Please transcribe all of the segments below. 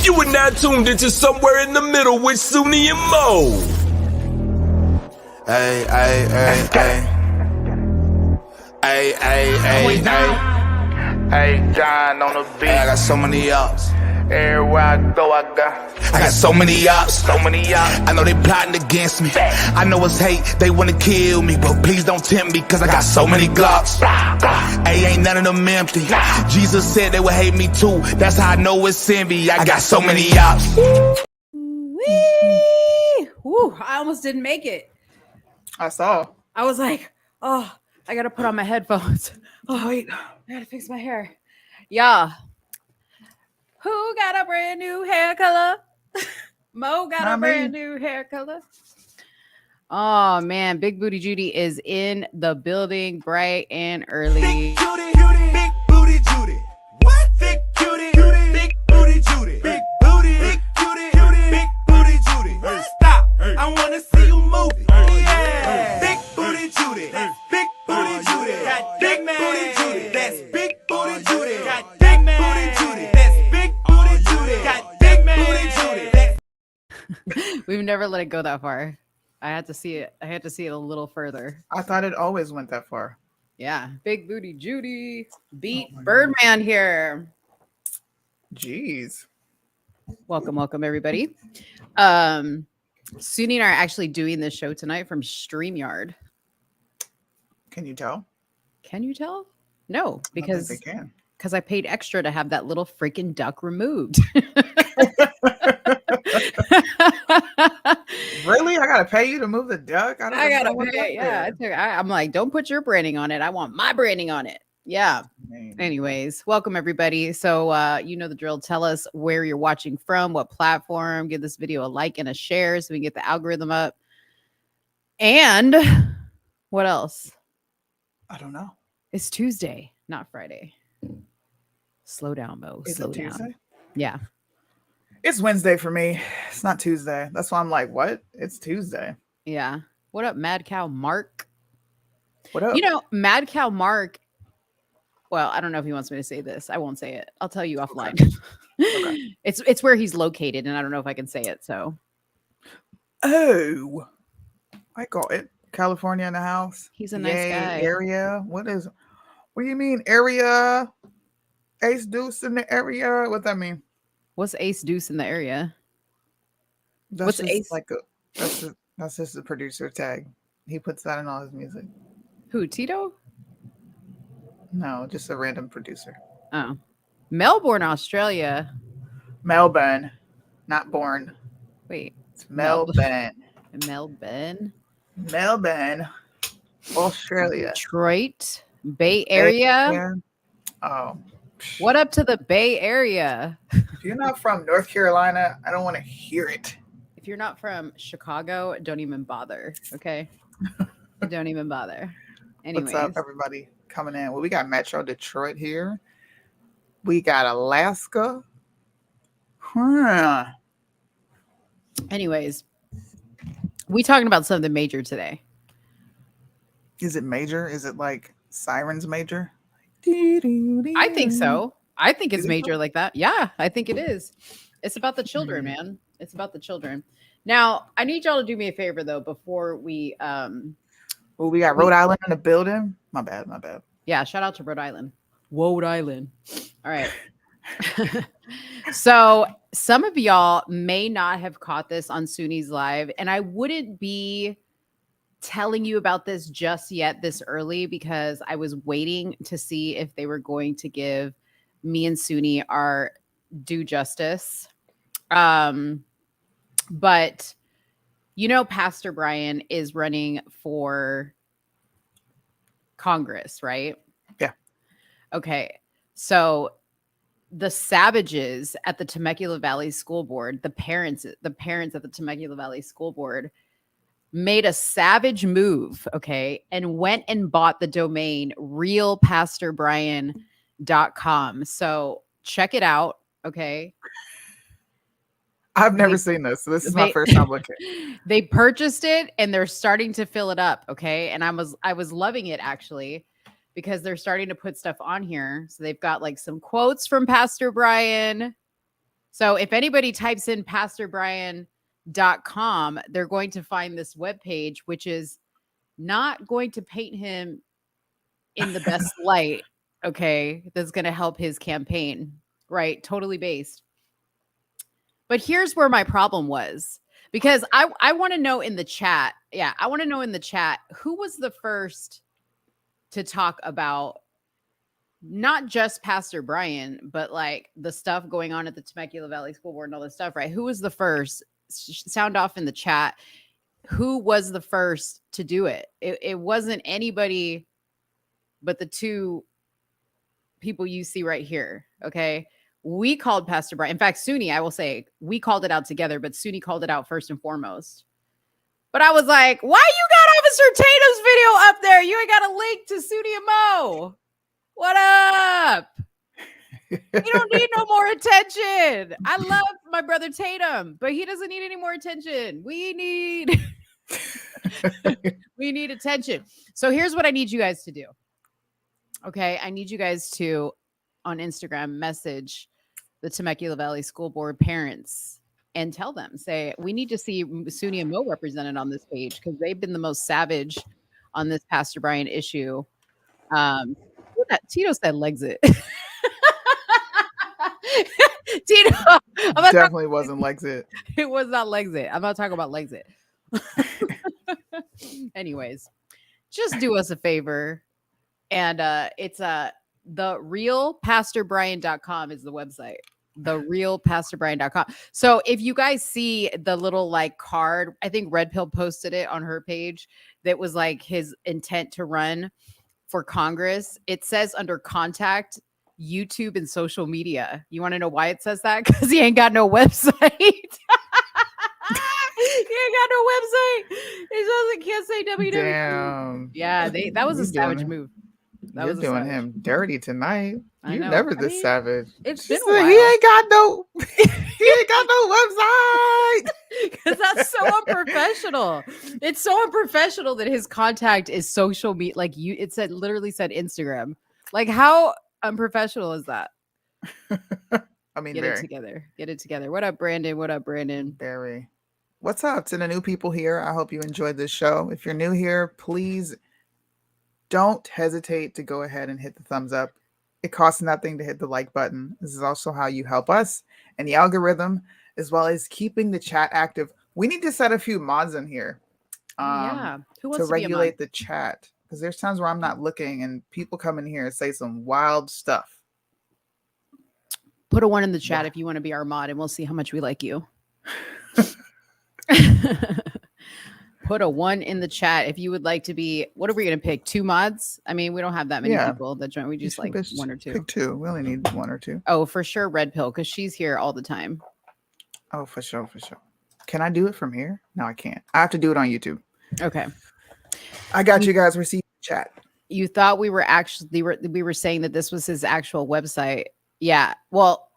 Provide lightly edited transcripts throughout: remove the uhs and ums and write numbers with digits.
You are now tuned into Somewhere in the Middle with Suni and Mo. Hey, hey, hey, hey. Hey, hey, hey, hey. Hey, John on the beat. Hey, I got so many ups. Everywhere I go, I got so many ups. so many y'all. I know they plotting against me. I know it's hate, they wanna kill me, but please don't tempt me, cause I got so many glocks. Hey, ain't none of them empty. Jesus said they would hate me too. That's how I know it's envy. I got so many ups. Whee! Woo, I almost didn't make it. I saw. I was like, oh, I gotta put on my headphones. Oh, wait, I gotta fix my hair. Yeah. Who got a brand new hair color? Mo got Not a me. brand new hair color. Oh man, Big Booty Judy is in the building bright and early. Big booty Judy. What? Big cutie, big booty Judy. Big booty, big cutie, big booty Judy. Stop, I wanna see you move it. Yeah. Big booty Judy. Big booty Judy. Big booty Judy. That's big booty Judy. Big booty Judy. That's big booty Judy. Big booty Judy. We've never let it go that far. I had to see it. I had to see it a little further. I thought it always went that far. Yeah, Big Booty Judy beat Oh my Birdman here. Jeez. Welcome everybody. Suni and I are actually doing this show tonight from StreamYard. Can you tell? Can you tell? No, I don't think because they can. I paid extra to have that little freaking duck removed. Really? I gotta pay you to move the duck? I I don't gotta pay. Yeah, I'm like, don't put your branding on it. I want my branding on it. Yeah. Anyways, welcome everybody. So you know the drill. Tell us where you're watching from, what platform. Give this video a like and a share so we can get the algorithm up. And what else? I don't know. It's Tuesday, not Friday. Slow down, Mo. Is Slow it down. Tuesday? Yeah. It's Wednesday for me. It's not Tuesday. That's why I'm like, what? It's Tuesday. Yeah. What up, Mad Cow Mark? What up? You know, Mad Cow Mark. Well, I don't know if he wants me to say this. I won't say it. I'll tell you offline. Okay. It's where he's located, and I don't know if I can say it. So Oh, I got it. California in the house. he's a nice Yay, guy. Area. What do you mean? Area? Ace Deuce in the area? What that mean? What's Ace Deuce in the area? That's What's just Ace? like that's just the producer tag. He puts that in all his music. Who? Tito? No, just a random producer. Oh, Melbourne, Australia. Melbourne, not born. Wait, It's Melbourne. Melbourne, Melbourne, Australia. Detroit, Bay Area. Yeah. Oh, What up to the Bay Area? if you're not from North Carolina, I don't want to hear it. If you're not from Chicago, don't even bother. Okay, don't even bother. Anyways, What's up, everybody coming in? Well, we got Metro Detroit here. We got Alaska. Huh. anyways, we talking about something major today. Is it major? Is it like Sirens major? I think so. I think it's Is it major like that. Yeah, I think it is. It's about the children, man. It's about the children. Now, I need y'all to do me a favor though before we Well, we got Rhode Island in the building. My bad. yeah, shout out to Rhode Island. Rhode Island. All right. So some of y'all may not have caught this on Suni's live, and I wouldn't be telling you about this just yet this early because I was waiting to see if they were going to give me and Suni our due justice. But you know, Pastor Brian is running for Congress, right? Yeah. Okay. So the Savages at the Temecula Valley School Board, the parents at the Temecula Valley School Board made a savage move, okay, and went and bought the domain realpastorbrian.com. So check it out, okay? I've never seen this, so this is my first time looking. They purchased it and they're starting to fill it up, okay? And I was loving it actually. because they're starting to put stuff on here. So they've got like some quotes from Pastor Brian. So if anybody types in pastorbrian.com, they're going to find this webpage, which is not going to paint him in the best light. Okay. That's going to help his campaign, right? Totally based. But here's where my problem was, because I want to know in the chat. Yeah. I want to know in the chat, who was the first to talk about not just Pastor Brian, but like the stuff going on at the Temecula Valley School Board and all this stuff, right? Who was the first? Sound off in the chat. Who was the first to do it? It wasn't anybody but the two people you see right here. Okay. We called Pastor Brian. In fact, SUNY, I will say, we called it out together, but SUNY called it out first and foremost. But I was like, why you got Officer Tatum's video up there? You ain't got a link to SUNY and Mo. What up? You don't need no more attention. I love my brother Tatum, but he doesn't need any more attention. We need attention. So here's what I need you guys to do. Okay, I need you guys to, on Instagram, message the Temecula Valley School Board parents and tell them, say, we need to see SUNY and Mo represented on this page because they've been the most savage on this Pastor Brian issue. Tito said Lexit. Tito, Definitely wasn't Lexit. It was not Lexit. I'm not talking about Lexit. Anyways, just do us a favor. And it's therealpastorbrian.com is the website. Therealpastorbrian.com. So if you guys see the little like card, I think Red Pill posted it on her page that was like his intent to run for Congress. It says under contact, YouTube and social media. You want to know why it says that? Because he ain't got no website. He ain't got no website. He can't say www. Damn. Yeah, that was a savage move. That You're was doing him dirty tonight. I You're know. never I this mean, savage. It's She been a said, while. He ain't got no website. Because that's so unprofessional. It's so unprofessional that his contact is social media. Like it said, literally said Instagram. Like how unprofessional is that? I mean, Get very. it together. Get it together. What up, Brandon? What up, Brandon? Very. What's up to the new people here? I hope you enjoyed this show. If you're new here, please don't hesitate to go ahead and hit the thumbs up. It costs nothing to hit the like button. This is also how you help us and the algorithm, as well as keeping the chat active. We need to set a few mods in here Yeah. Who wants to to be a mod? regulate the chat, because there's times where I'm not looking and people come in here and say some wild stuff. Put a 1 in the chat if you want to be our mod, and we'll see how much we like you. Put a 1 in the chat if you would like to be. What are we going to pick? 2 mods? I mean, we don't have that many people that join. We just like 1 or 2. Pick 2. We only need 1 or 2. Oh, for sure, Red Pill, because she's here all the time. Oh, for sure, for sure. Can I do it from here? No, I can't. I have to do it on YouTube. Okay. I got you guys. Receive chat. You thought we were actually we were saying that this was his actual website. Yeah. Well,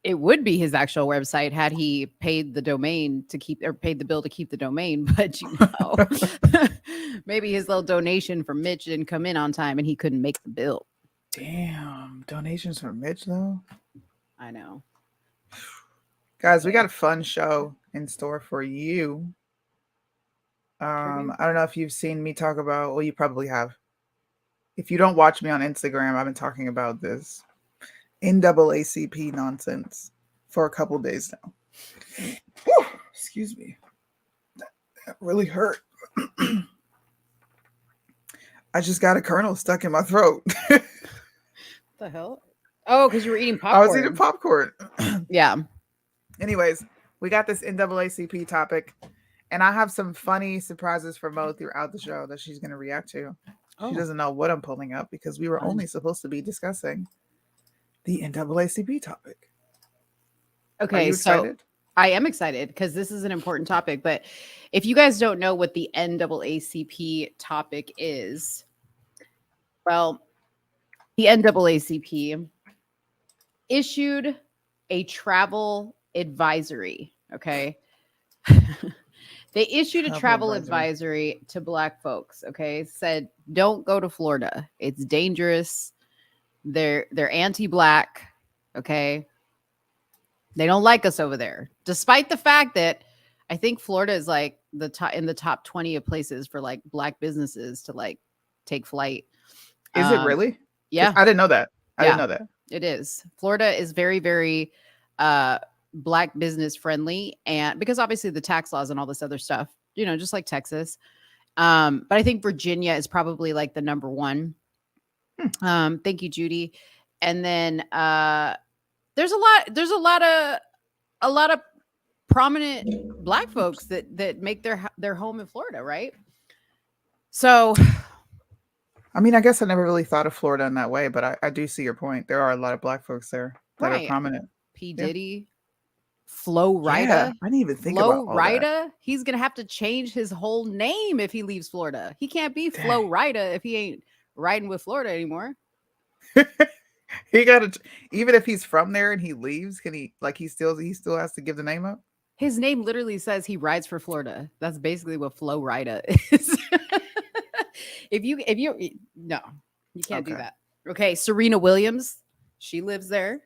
it would be his actual website had he paid the domain to keep, or paid the bill to keep the domain. But you know, maybe his little donation from Mitch didn't come in on time and he couldn't make the bill. Damn, donations from Mitch though. I know. Guys, we got a fun show in store for you. I don't know if you've seen me talk about, well, you probably have. If you don't watch me on Instagram, I've been talking about this NAACP nonsense for a couple days now. Whew, excuse me. That really hurt. I just got a kernel stuck in my throat. What the hell? Oh, because you were eating popcorn. I was eating popcorn. Yeah. Anyways, we got this NAACP topic, and I have some funny surprises for Mo throughout the show that she's going to react to. Oh. She doesn't know what I'm pulling up because we were only supposed to be discussing the NAACP topic. Okay, Are you so excited? I am excited because this is an important topic. But if you guys don't know what the NAACP topic is, well, the NAACP issued a travel advisory. Okay. They issued a travel advisory to Black folks. Okay. Said, don't go to Florida. It's dangerous. They're anti-Black. Okay. They don't like us over there, despite the fact that I think Florida is like the top in the top 20 of places for like black businesses to like take flight. Is it really? 'Cause Yeah, I didn't know that. I Yeah. didn't know that. it is. Florida is very, very black business friendly, and because obviously the tax laws and all this other stuff, you know, just like Texas. But I think Virginia is probably like the number one. Thank you, Judy. And then there's a lot of prominent black folks that make their home in Florida, right? So I mean, I guess I never really thought of Florida in that way, but I do see your point. There are a lot of black folks there that Right. are prominent. P. Yeah. Diddy, Flo Rida. Yeah, I didn't even think Flo about all that. Rida, he's gonna have to change his whole name if he leaves Florida. He can't be Flo Dang. Rida if he ain't riding with Florida anymore. He got to, even if he's from there and he leaves, can he like he still has to give the name up? His name literally says he rides for Florida. That's basically what Flo Rida is. if you no, you can't do Okay. that. Okay, Serena Williams, she lives there.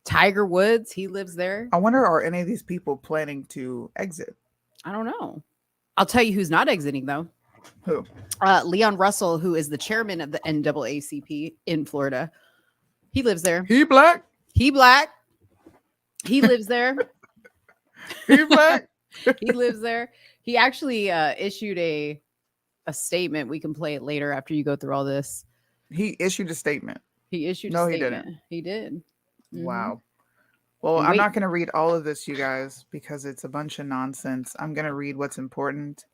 Tiger Woods, he lives there. I wonder, are any of these people planning to exit? I don't know. I'll tell you who's not exiting though. Who? Leon Russell, who is the chairman of the NAACP in Florida. He lives there. He black? He black. He lives there. He black? He lives there. He actually issued a statement. We can play it later after you go through all this. He issued a statement. He issued No, a he statement. didn't. He did. Mhm. Wow. Well, And I'm wait- not going to read all of this, you guys, because it's a bunch of nonsense. I'm going to read what's important,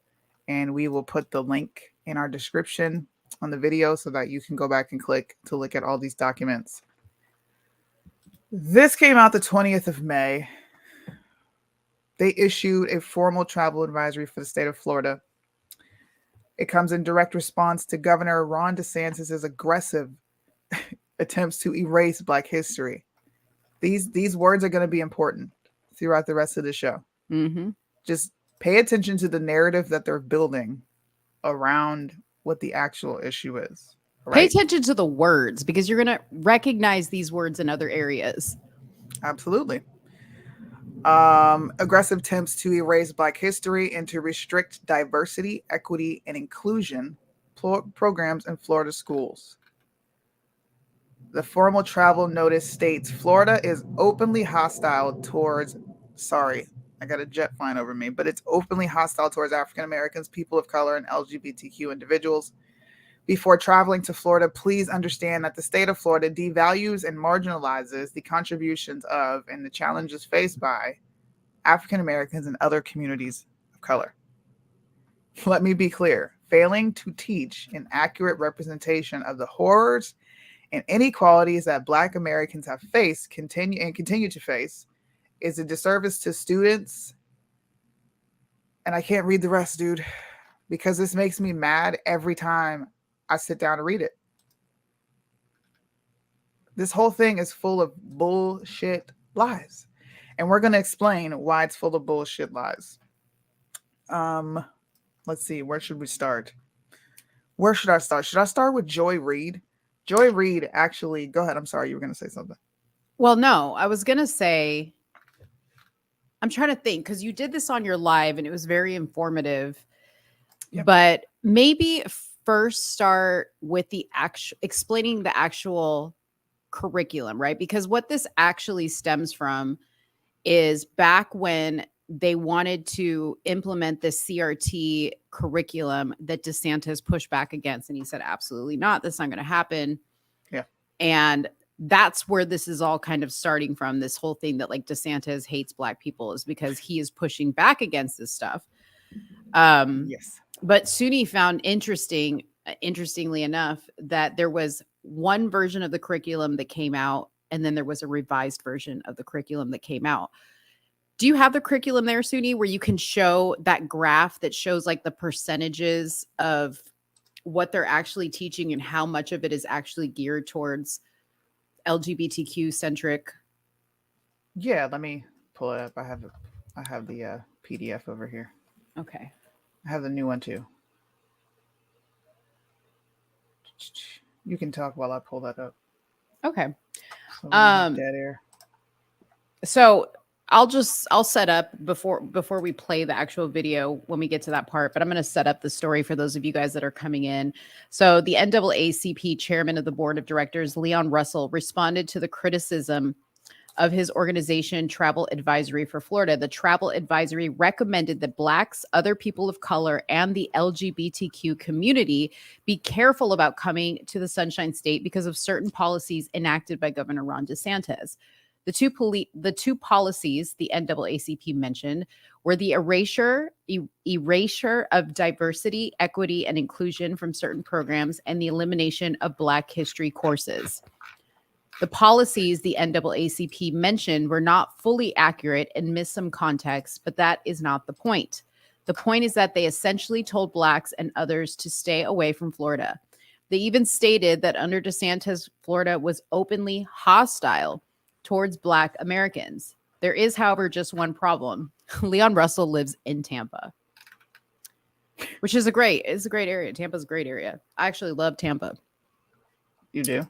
and we will put the link in our description on the video so that you can go back and click to look at all these documents. This came out the 20th of May. They issued a formal travel advisory for the state of Florida. It comes in direct response to Governor Ron DeSantis' aggressive attempts to erase Black history. These words are going to be important throughout the rest of the show. Mhm. Just pay attention to the narrative that they're building around what the actual issue is. Pay Right? attention to the words because you're going to recognize these words in other areas. Absolutely. Aggressive attempts to erase Black history and to restrict diversity, equity, and inclusion programs in Florida schools. The formal travel notice states Florida is openly hostile towards, sorry, I got a jet flying over me, but it's openly hostile towards African Americans, people of color, and LGBTQ individuals. Before traveling to Florida, please understand that the state of Florida devalues and marginalizes the contributions of and the challenges faced by African Americans and other communities of color. Let me be clear, failing to teach an accurate representation of the horrors and inequalities that Black Americans have faced, continue to face, is a disservice to students. And I can't read the rest, dude, because this makes me mad every time I sit down to read it. This whole thing is full of bullshit lies. And we're going to explain why it's full of bullshit lies. Let's see, where should we start? Where should I start? Should I start with Joy Reid? Joy Reid actually, go ahead. I'm sorry, you were going to say something. Well, no, I was going to say, I'm trying to think because you did this on your live and it was very informative. Yep. But maybe first start with the actual explaining the actual curriculum, right? Because what this actually stems from is back when they wanted to implement this CRT curriculum that DeSantis pushed back against. And he said, absolutely not. That's not going to happen. Yeah. And that's where this is all kind of starting from, this whole thing that like DeSantis hates Black people is because he is pushing back against this stuff. Yes. But SUNY found interestingly enough, that there was one version of the curriculum that came out, and then there was a revised version of the curriculum that came out. Do you have the curriculum there, SUNY, where you can show that graph that shows like the percentages of what they're actually teaching and how much of it is actually geared towards LGBTQ centric? Yeah, let me pull it up. I have the PDF over here. Okay. I have the new one too. You can talk while I pull that up. Okay. So we don't have Um, dead air. So I'll set up before we play the actual video when we get to that part, but I'm going to set up the story for those of you guys that are coming in. So the NAACP chairman of the board of directors, Leon Russell, responded to the criticism of his organization, Travel Advisory for Florida. The Travel Advisory recommended that Blacks, other people of color, and the LGBTQ community be careful about coming to the Sunshine State because of certain policies enacted by Governor Ron DeSantis. The two policies the NAACP mentioned were the erasure of diversity, equity, and inclusion from certain programs and the elimination of Black history courses. The policies the NAACP mentioned were not fully accurate and missed some context, but that is not the point. The point is that they essentially told Blacks and others to stay away from Florida. They even stated that under DeSantis, Florida was openly hostile towards Black Americans. There is, however, just one problem. Leon Russell lives in Tampa, which is a great area. Tampa's a great area. I actually love Tampa. You do?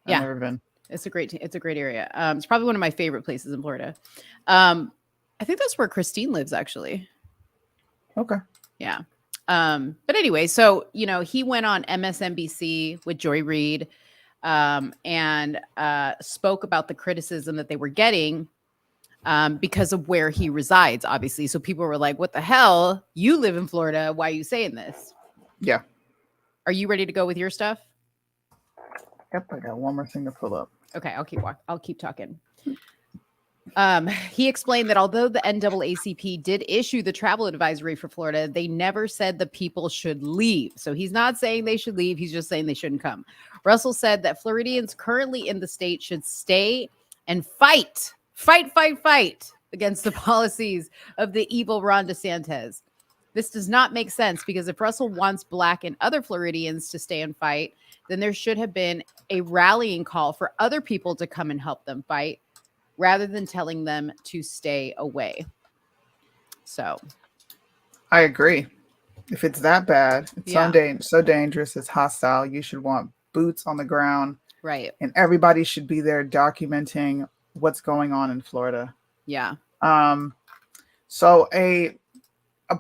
Yeah. I've never been. It's a great area. It's probably one of my favorite places in Florida. I think that's where Christine lives, actually. Okay. Yeah. But anyway, so, he went on MSNBC with Joy Reid and spoke about the criticism that they were getting because of where he resides, obviously. So people were like, what the hell? You live in Florida. Why are you saying this? Yeah. Are you ready to go with your stuff? Yep, I got one more thing to pull up. Okay, I'll keep talking. He explained that although the NAACP did issue the travel advisory for Florida, they never said the people should leave. So he's not saying they should leave. He's just saying they shouldn't come. Russell said that Floridians currently in the state should stay and fight against the policies of the evil Ron DeSantis. This does not make sense because if Russell wants Black and other Floridians to stay and fight, then there should have been a rallying call for other people to come and help them fight rather than telling them to stay away. So I agree. If it's that bad, it's so dangerous, it's hostile, you should want boots on the ground. Right. And everybody should be there documenting what's going on in Florida. Yeah. So a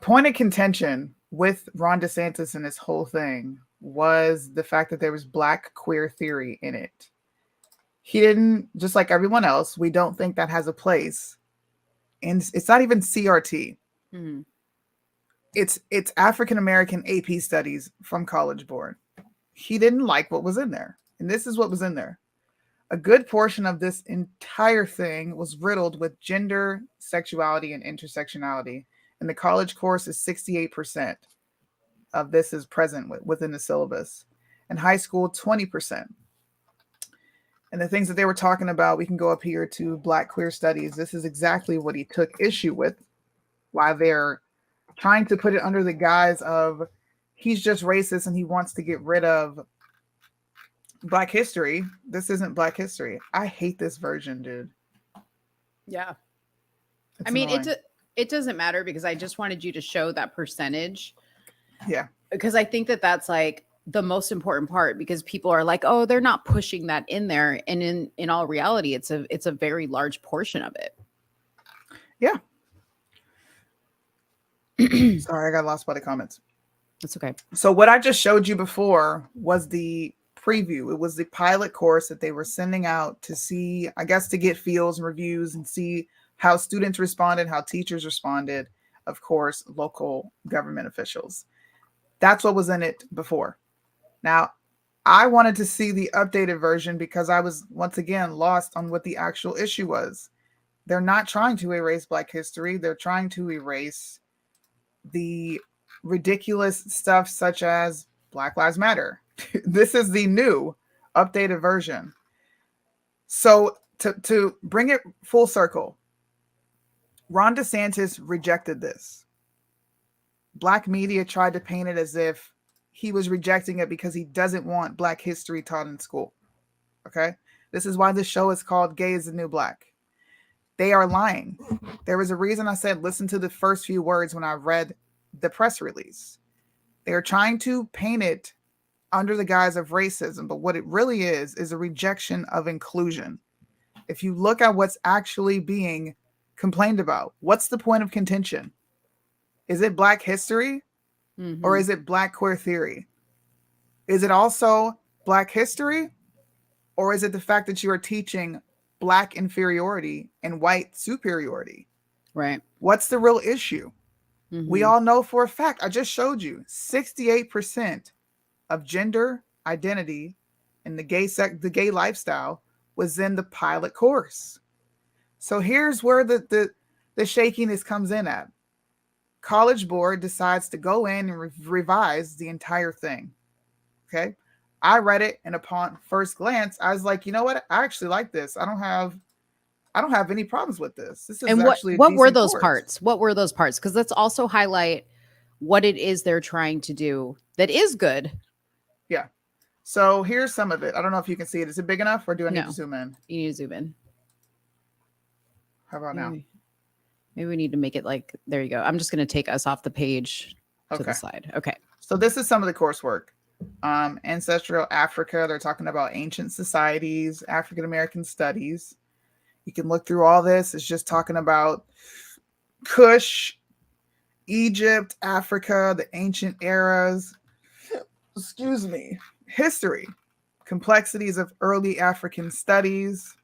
point of contention with Ron DeSantis and this whole thing was the fact that there was Black queer theory in it. He didn't, just like everyone else, we don't think that has a place. And it's not even CRT. Mm-hmm. It's African American AP studies from College Board. He didn't like what was in there. And this is what was in there. A good portion of this entire thing was riddled with gender, sexuality, and intersectionality. And the college course is 68% of this is present within the syllabus. And high school, 20%. And the things that they were talking about, we can go up here to Black queer studies. This is exactly what he took issue with, why they're trying to put it under the guise of he's just racist and he wants to get rid of Black history. This isn't Black history. I hate this version, dude. Yeah. It's I mean, annoying. it doesn't matter because I just wanted you to show that percentage. Yeah. Because I think that that's like the most important part because people are like, oh, they're not pushing that in there. And in all reality, it's a very large portion of it. Yeah. Sorry, I got lost by the comments. That's okay. So what I just showed you before was the preview. It was the pilot course that they were sending out to see, I guess, to get feels and reviews and see how students responded, how teachers responded, of course, local government officials. That's what was in it before. Now, I wanted to see the updated version because I was, once again, lost on what the actual issue was. They're not trying to erase Black history. They're trying to erase the ridiculous stuff such as Black Lives Matter. This is the new updated version. So to bring it full circle, Ron DeSantis rejected this. Black media tried to paint it as if he was rejecting it because he doesn't want Black history taught in school. Okay? This is why this show is called Gay is the New Black. They are lying. There was a reason I said listen to the first few words when I read the press release. They are trying to paint it under the guise of racism, but what it really is a rejection of inclusion. If you look at what's actually being complained about? What's the point of contention? Is it Black history or is it Black queer theory? Is it also Black history or is it the fact that you are teaching Black inferiority and white superiority? Right. What's the real issue? We all know for a fact, I just showed you, 68% of gender identity in the gay lifestyle was in the pilot course. So here's where the shakiness comes in at. College Board decides to go in and revise the entire thing. Okay. I read it, and upon first glance, I was like, you know what? I actually like this. I don't have any problems with this. This is And actually what were decent those course. parts? What were those parts? Because let's also highlight what it is they're trying to do that is good. Yeah. So here's some of it. I don't know if you can see it. Is it big enough, or do I need No. to zoom in? You need to zoom in. How about now? Maybe we need to make it like, there you go. I'm just going to take us off the page to Okay. the side. Okay. So this is some of the coursework. Ancestral Africa. They're talking about ancient societies, African American studies. You can look through all this. It's just talking about Kush, Egypt, Africa, the ancient eras. Excuse me. History, complexities of early African studies.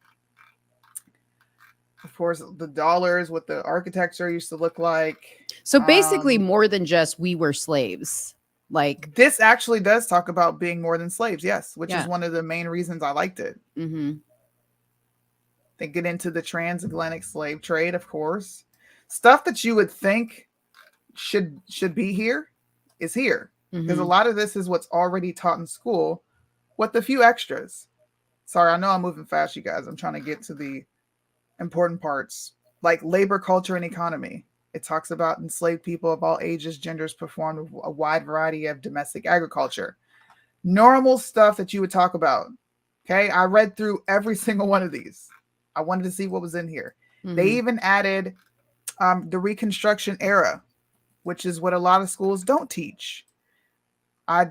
Of course, the dollars, what the architecture used to look like. So basically more than just we were slaves. Like This actually does talk about being more than slaves, yes, which Yeah. is one of the main reasons I liked it. They get into the transatlantic slave trade, of course. Stuff that you would think should be here is here. Because a lot of this is what's already taught in school with a few extras. Sorry, I know I'm moving fast, you guys. I'm trying to get to the important parts, like labor, culture, and economy. It talks about enslaved people of all ages, genders performed a wide variety of domestic agriculture. Normal stuff that you would talk about. Okay, I read through every single one of these. I wanted to see what was in here. They even added the Reconstruction era, which is what a lot of schools don't teach.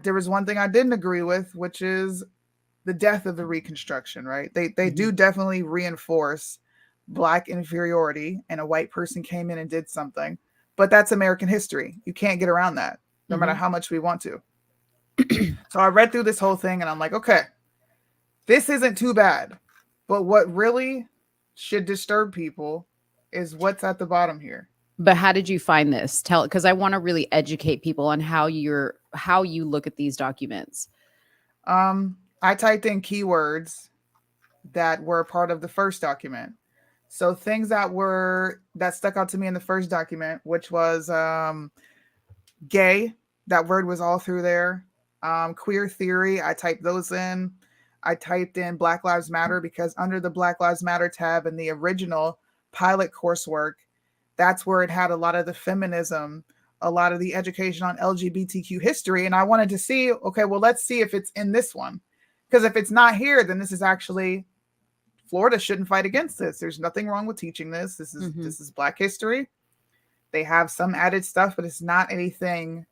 There was one thing I didn't agree with, which is the death of the Reconstruction, right? They do definitely reinforce Black inferiority, and a white person came in and did something, but that's American history. You can't get around that, no matter how much we want to. So I read through this whole thing and I'm like, okay, this isn't too bad. But what really should disturb people is what's at the bottom here. But how did you find this? Tell, because I want to really educate people on how you look at these documents. I typed in keywords that were part of the first document. So things that stuck out to me in the first document, which was gay, that word was all through there. Queer theory, I typed those in. I typed in Black Lives Matter because under the Black Lives Matter tab in the original pilot coursework, that's where it had a lot of the feminism, a lot of the education on LGBTQ history. And I wanted to see, okay, well, let's see if it's in this one. Because if it's not here, then this is actually, Florida shouldn't fight against this. There's nothing wrong with teaching this. This is Black history. They have some added stuff, but it's not anything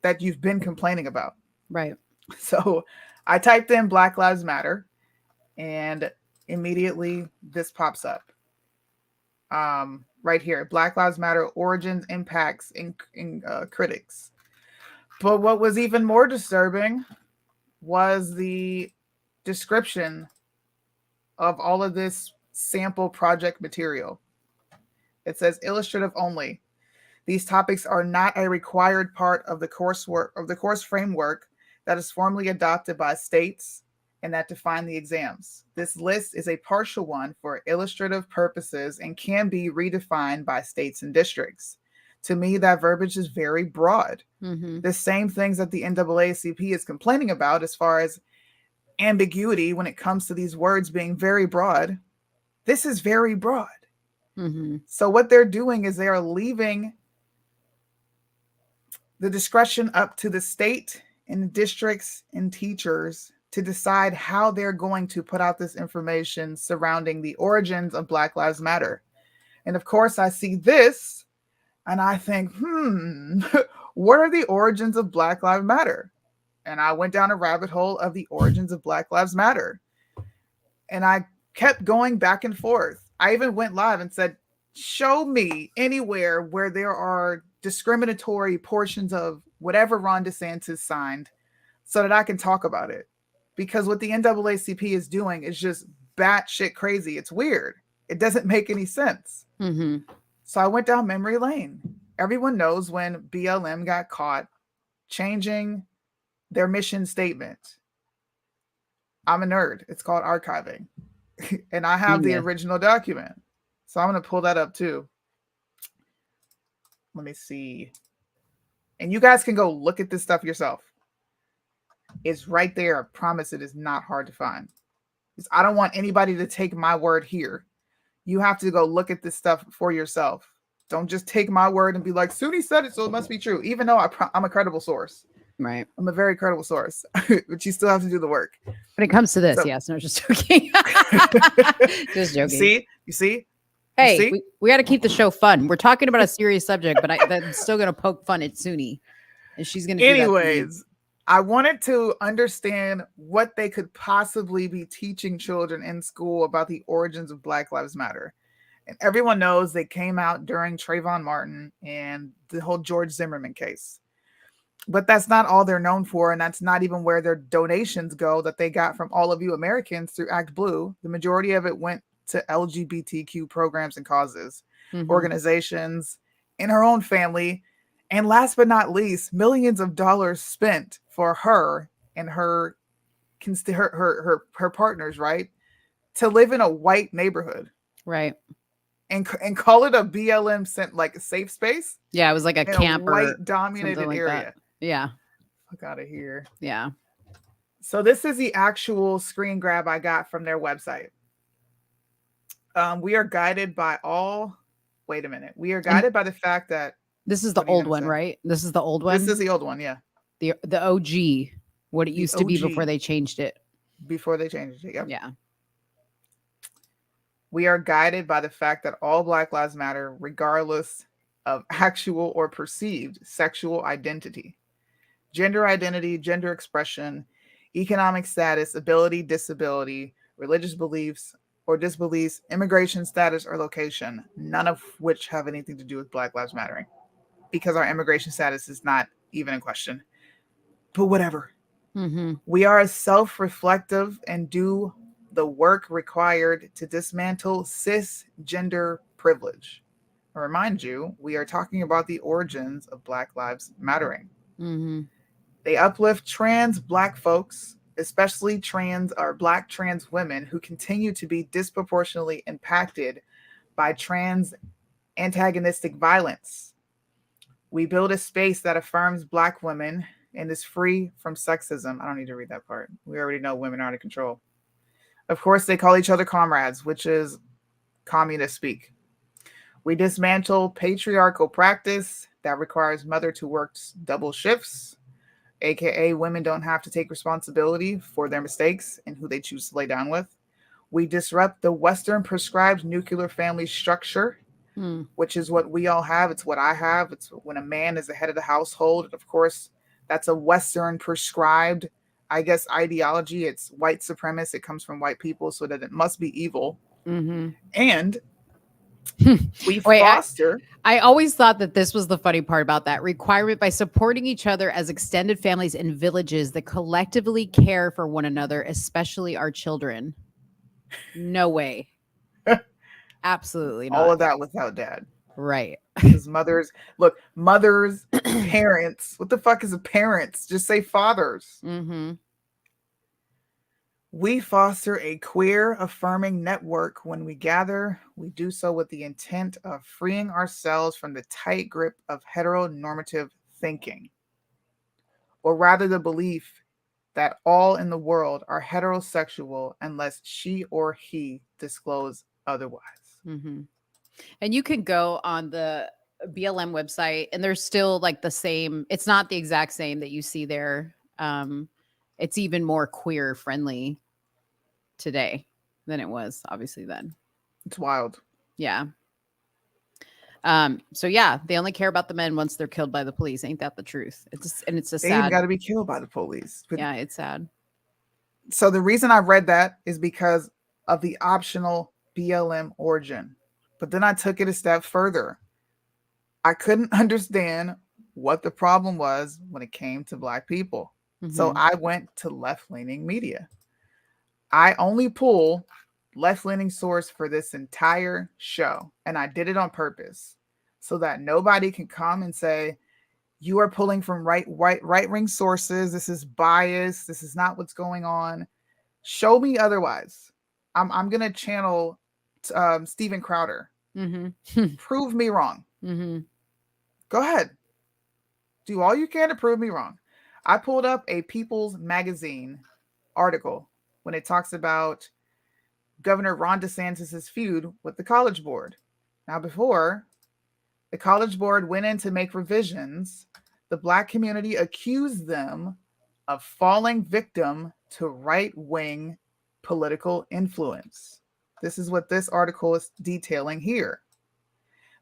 that you've been complaining about. Right. So I typed in Black Lives Matter and immediately this pops up. Right here, Black Lives Matter, origins, impacts, and critics. But what was even more disturbing was the description of all of this sample project material. It says illustrative only. These topics are not a required part of the coursework of the course framework that is formally adopted by states and that define the exams. This list is a partial one for illustrative purposes and can be redefined by states and districts. To me, that verbiage is very broad. The same things that the NAACP is complaining about as far as ambiguity when it comes to these words being very broad. This is very broad. So what they're doing is they are leaving the discretion up to the state and the districts and teachers to decide how they're going to put out this information surrounding the origins of Black Lives Matter. And of course, I see this and I think, what are the origins of Black Lives Matter? And I went down a rabbit hole of the origins of Black Lives Matter. And I kept going back and forth. I even went live and said, Show me anywhere where there are discriminatory portions of whatever Ron DeSantis signed so that I can talk about it. Because what the NAACP is doing is just batshit crazy. It's weird. It doesn't make any sense. Mm-hmm. So I went down memory lane. Everyone knows when BLM got caught changing their mission statement. I'm a nerd. It's called archiving. And I have the original document. So I'm going to pull that up too. Let me see. And you guys can go look at this stuff yourself. It's right there. I promise it is not hard to find. Because I don't want anybody to take my word here. You have to go look at this stuff for yourself. Don't just take my word and be like, SUNY said it, so it must be true. Even though I'm a credible source. Right. I'm a very credible source. But you still have to do the work. When it comes to this, yes. No, just joking. Just joking. You see? Hey, we got to keep the show fun. We're talking about a serious subject, but I'm still going to poke fun at SUNY. And she's going to Anyways, I wanted to understand what they could possibly be teaching children in school about the origins of Black Lives Matter. And everyone knows they came out during Trayvon Martin and the whole George Zimmerman case. But that's not all they're known for, and that's not even where their donations go that they got from all of you Americans through Act Blue. The majority of it went to LGBTQ programs and causes, organizations, in her own family, and last but not least, millions of dollars spent for her and her partners, right, to live in a white neighborhood, right, and call it a BLM like a safe space. Yeah, it was like a camp or white dominated like area. That. Yeah, fuck out of here. Yeah. So this is the actual screen grab I got from their website. We are guided by all. Wait a minute. We are guided by the fact that this is the old one, right? This is the old one. This is the old one, yeah. The OG, what it used to be before they changed it. Before they changed it, yep. Yeah. We are guided by the fact that all Black Lives Matter, regardless of actual or perceived sexual identity, gender identity, gender expression, economic status, ability, disability, religious beliefs or disbeliefs, immigration status or location, none of which have anything to do with Black Lives Mattering, because our immigration status is not even in question. But whatever. We are self-reflective and do the work required to dismantle cisgender privilege. I remind you, we are talking about the origins of Black Lives Mattering. They uplift trans Black folks, especially Black trans women who continue to be disproportionately impacted by trans antagonistic violence. We build a space that affirms Black women and is free from sexism. I don't need to read that part. We already know women are out of control. Of course, they call each other comrades, which is communist speak. We dismantle patriarchal practice that requires mother to work double shifts, aka women don't have to take responsibility for their mistakes and who they choose to lay down with. We disrupt the Western prescribed nuclear family structure, which is what we all have. It's what I have. It's when a man is the head of the household. And of course, that's a Western prescribed, I guess, ideology. It's white supremacist. It comes from white people, so that it must be evil. And we foster. I always thought that this was the funny part about that requirement. By supporting each other as extended families and villages that collectively care for one another, especially our children. No way. Absolutely not. All of that without dad. Right. Because mothers, parents. What the fuck is a parents? Just say fathers. We foster a queer affirming network. When we gather, we do so with the intent of freeing ourselves from the tight grip of heteronormative thinking, or rather the belief that all in the world are heterosexual unless she or he disclose otherwise. And you can go on the BLM website and there's still like the same, it's not the exact same that you see there. It's even more queer friendly today than it was obviously then. It's wild. Yeah. So yeah, they only care about the men once they're killed by the police. Ain't that the truth? It's a they sad. even got to be killed by the police. But yeah, it's sad. So the reason I read that is because of the optional BLM origin. But then I took it a step further. I couldn't understand what the problem was when it came to Black people. So Mhm. I went to left-leaning media. I only pull left-leaning source for this entire show, and I did it on purpose so that nobody can come and say you are pulling from right-wing sources. This is bias. This is not what's going on. Show me otherwise. I'm gonna channel Steven Crowder. Mhm. Prove me wrong. Mhm. Go ahead. Do all you can to prove me wrong. I pulled up a People's Magazine article when it talks about Governor Ron DeSantis' feud with the College Board. Now, before the College Board went in to make revisions, the Black community accused them of falling victim to right-wing political influence. This is what this article is detailing here.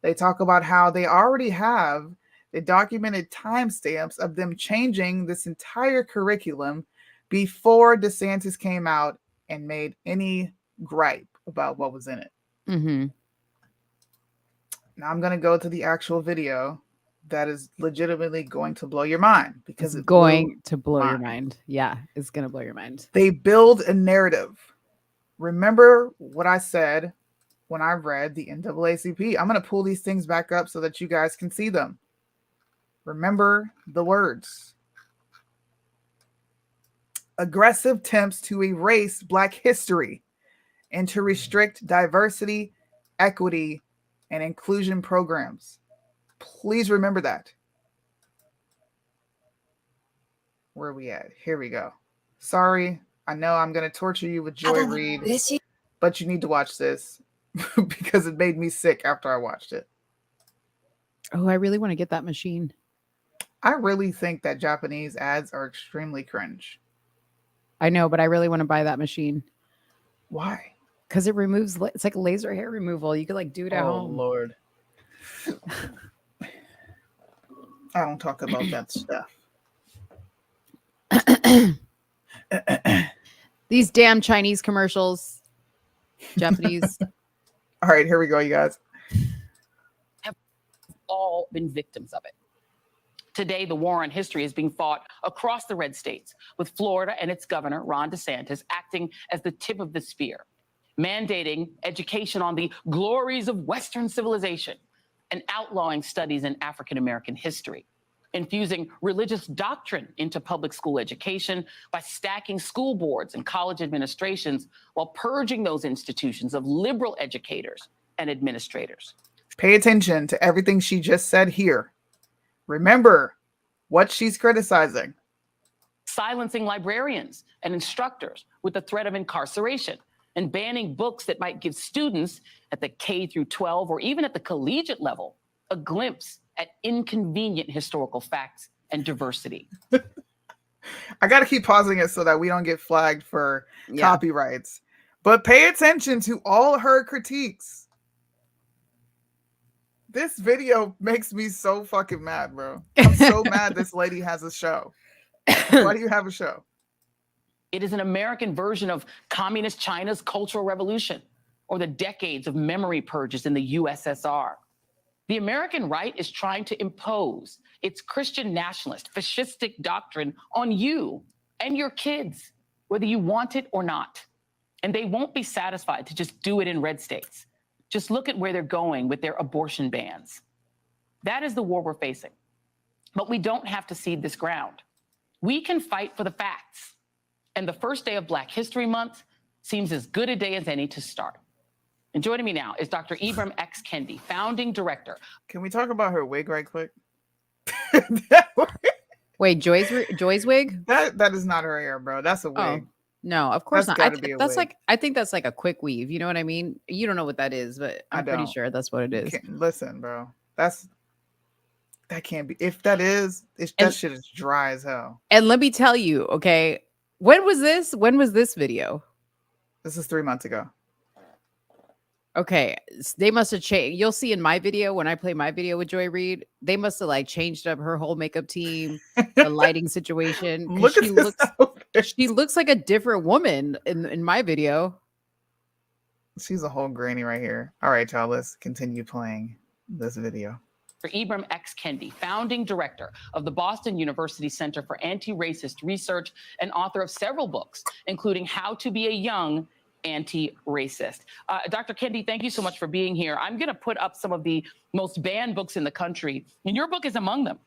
They talk about how they already have the documented timestamps of them changing this entire curriculum before DeSantis came out and made any gripe about what was in it. Mhm. Now I'm going to go to the actual video that is legitimately going to blow your mind because It's it blew going to blow your mine. mind. Yeah, it's gonna blow your mind. They build a narrative. Remember what I said when I read the NAACP. I'm going to pull these things back up so that you guys can see them. Remember the words. Aggressive attempts to erase Black history and to restrict diversity, equity, and inclusion programs. Please remember that. Where are we at? Here we go. Sorry, I know I'm going to torture you with Joy Reid, but you need to watch this because it made me sick after I watched it. Oh, I really want to get that machine. I really think that Japanese ads are extremely cringe. I know, but I really want to buy that machine Why? because it removes. It's like laser hair removal. You could like do it at home. Lord. I don't talk about that stuff. These damn Chinese commercials, Japanese. All right, here we go, you guys. All been victims of it. Today, the war on history is being fought across the red states, with Florida and its governor, Ron DeSantis, acting as the tip of the spear, mandating education on the glories of Western civilization and outlawing studies in African-American history, infusing religious doctrine into public school education by stacking school boards and college administrations while purging those institutions of liberal educators and administrators. Pay attention to everything she just said here. Remember what she's criticizing. Silencing librarians and instructors with the threat of incarceration and banning books that might give students at the K through 12 or even at the collegiate level a glimpse at inconvenient historical facts and diversity. I got to keep pausing it so that we don't get flagged for Yeah. copyrights. But pay attention to all her critiques. This video makes me so fucking mad, bro. I'm so mad this lady has a show. Why do you have a show? It is an American version of communist China's Cultural Revolution or the decades of memory purges in the USSR. The American right is trying to impose its Christian nationalist, fascistic doctrine on you and your kids, whether you want it or not. And they won't be satisfied to just do it in red states. Just look at where they're going with their abortion bans. That is the war we're facing. But we don't have to cede this ground. We can fight for the facts. And the first day of Black History Month seems as good a day as any to start. And joining me now is Dr. Ibram X. Kendi, founding director. Can we talk about her wig right quick? Wait, Joy's wig? That is not her hair, bro. That's a wig. Oh, no, of course That's not. gotta be a That's wig. like I think that's like a quick weave. You know what I mean? You don't know what that is, but I I'm pretty don't. sure that's what it is. Listen, bro. That can't be. If that is, that And- shit is dry as hell. And let me tell you, okay, when was this? When was this video? This is 3 months ago. Okay, they must have changed. You'll see in my video when I play my video with Joy Reid, they must have like changed up her whole makeup team, the lighting situation. 'cause Look at this outfit. she looks like a different woman in my video. She's a whole granny right here. All right, y'all, let's continue playing this video. Dr. Ibram X. Kendi, founding director of the Boston University Center for Anti-Racist Research and author of several books, including How to Be a Young Anti-Racist. Dr. Kendi, thank you so much for being here. I'm going to put up some of the most banned books in the country, and your book is among them.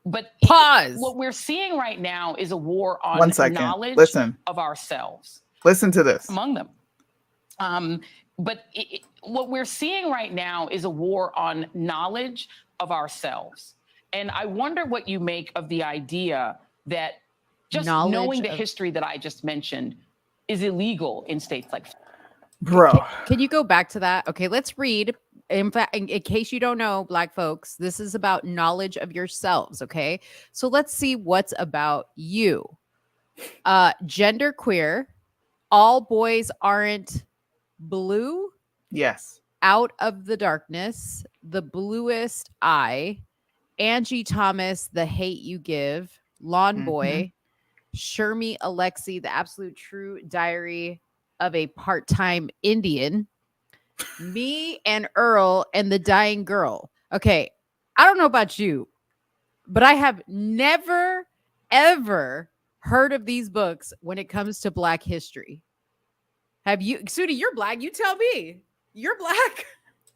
But Pause. What we're seeing right now is a war on 1 second. knowledge Listen. of ourselves. Listen to this. Among them. What we're seeing right now is a war on knowledge of ourselves. And I wonder what you make of the idea that just knowing the history that I just mentioned is illegal in states like. Bro. Can you go back to that? Okay, let's read. In fact, in case you don't know, Black folks, this is about knowledge of yourselves. Okay, so let's see what's about you. Gender queer. All boys aren't blue. Yes. Out of the darkness. The bluest eye. Angie Thomas. The hate you give. Lawn Boy. Shermie Alexie. The absolute true diary of a part-time Indian. Me and Earl and the Dying Girl. Okay, I don't know about you, but I have never, ever heard of these books when it comes to Black history. Have you, Sudi? You're Black. You tell me. You're Black.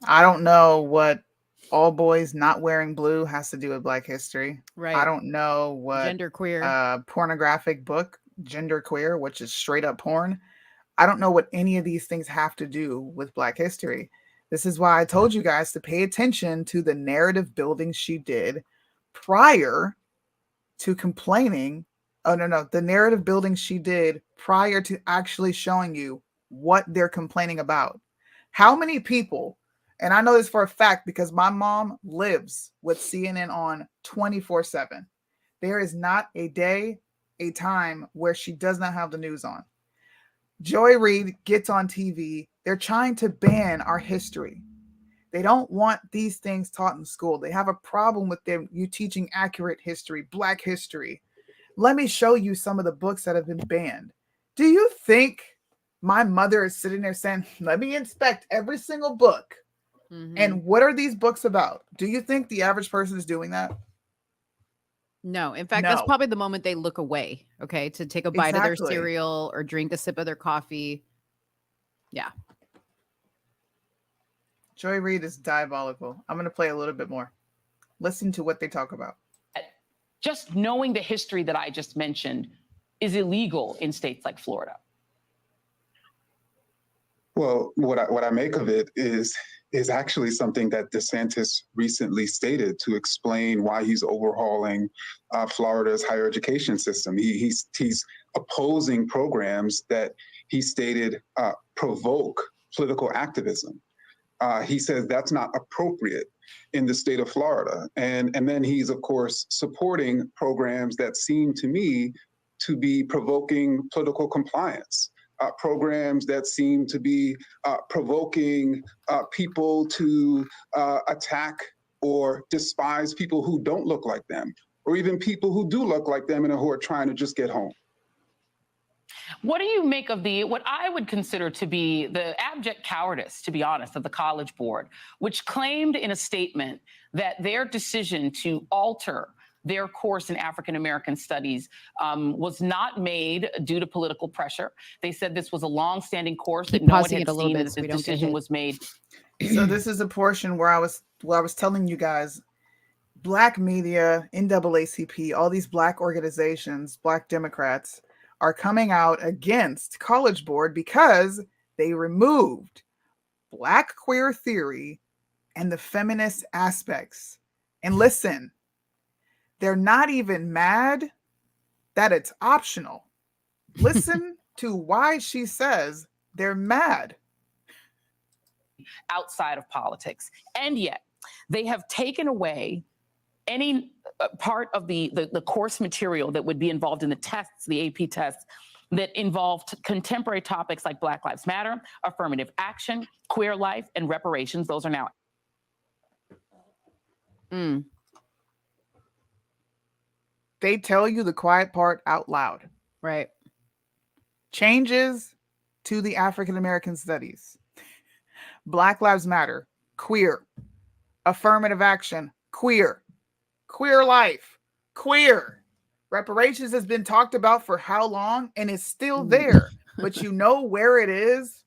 I don't know what all boys not wearing blue has to do with Black history. Right. I don't know what genderqueer pornographic book, genderqueer, which is straight up porn. I don't know what any of these things have to do with Black history. This is why I told you guys to pay attention to the narrative building she did prior to complaining. Oh, no. The narrative building she did prior to actually showing you what they're complaining about. How many people, and I know this for a fact because my mom lives with CNN on 24/7. There is not a day, a time where she does not have the news on. Joy Reid gets on TV. They're trying to ban our history. They don't want these things taught in school. They have a problem with you teaching accurate history, Black history. Let me show you some of the books that have been banned. Do you think my mother is sitting there saying, let me inspect every single book? And what are these books about? Do you think the average person is doing that? No. In fact, that's probably the moment they look away, okay, to take a bite of their cereal or drink a sip of their coffee. Yeah. Joy Reid is diabolical. I'm going to play a little bit more. Listen to what they talk about. Just knowing the history that I just mentioned is illegal in states like Florida. Well, what I make of it is actually something that DeSantis recently stated to explain why he's overhauling Florida's higher education system. He's opposing programs that he stated provoke political activism. He says that's not appropriate in the state of Florida. And then he's, of course, supporting programs that seem to me to be provoking political compliance. Programs that seem to be provoking people to attack or despise people who don't look like them, or even people who do look like them and who are trying to just get home. What do you make of what I would consider to be the abject cowardice, to be honest, of the College Board, which claimed in a statement that their decision to alter their course in African American studies was not made due to political pressure. They said this was a long-standing course that no one had seen, that this decision was made. So this is a portion where I was telling you guys, Black media, NAACP, all these Black organizations, Black Democrats are coming out against College Board because they removed Black queer theory and the feminist aspects. And listen, they're not even mad that it's optional. Listen to why she says they're mad. Outside of politics. And yet they have taken away any part of the course material that would be involved in the tests, the AP tests, that involved contemporary topics like Black Lives Matter, affirmative action, queer life, and reparations. Those are now. They tell you the quiet part out loud. Right. Changes to the African American studies. Black Lives Matter, queer. Affirmative action, queer. Queer life, queer. Reparations has been talked about for how long and it's still there. But you know where it is?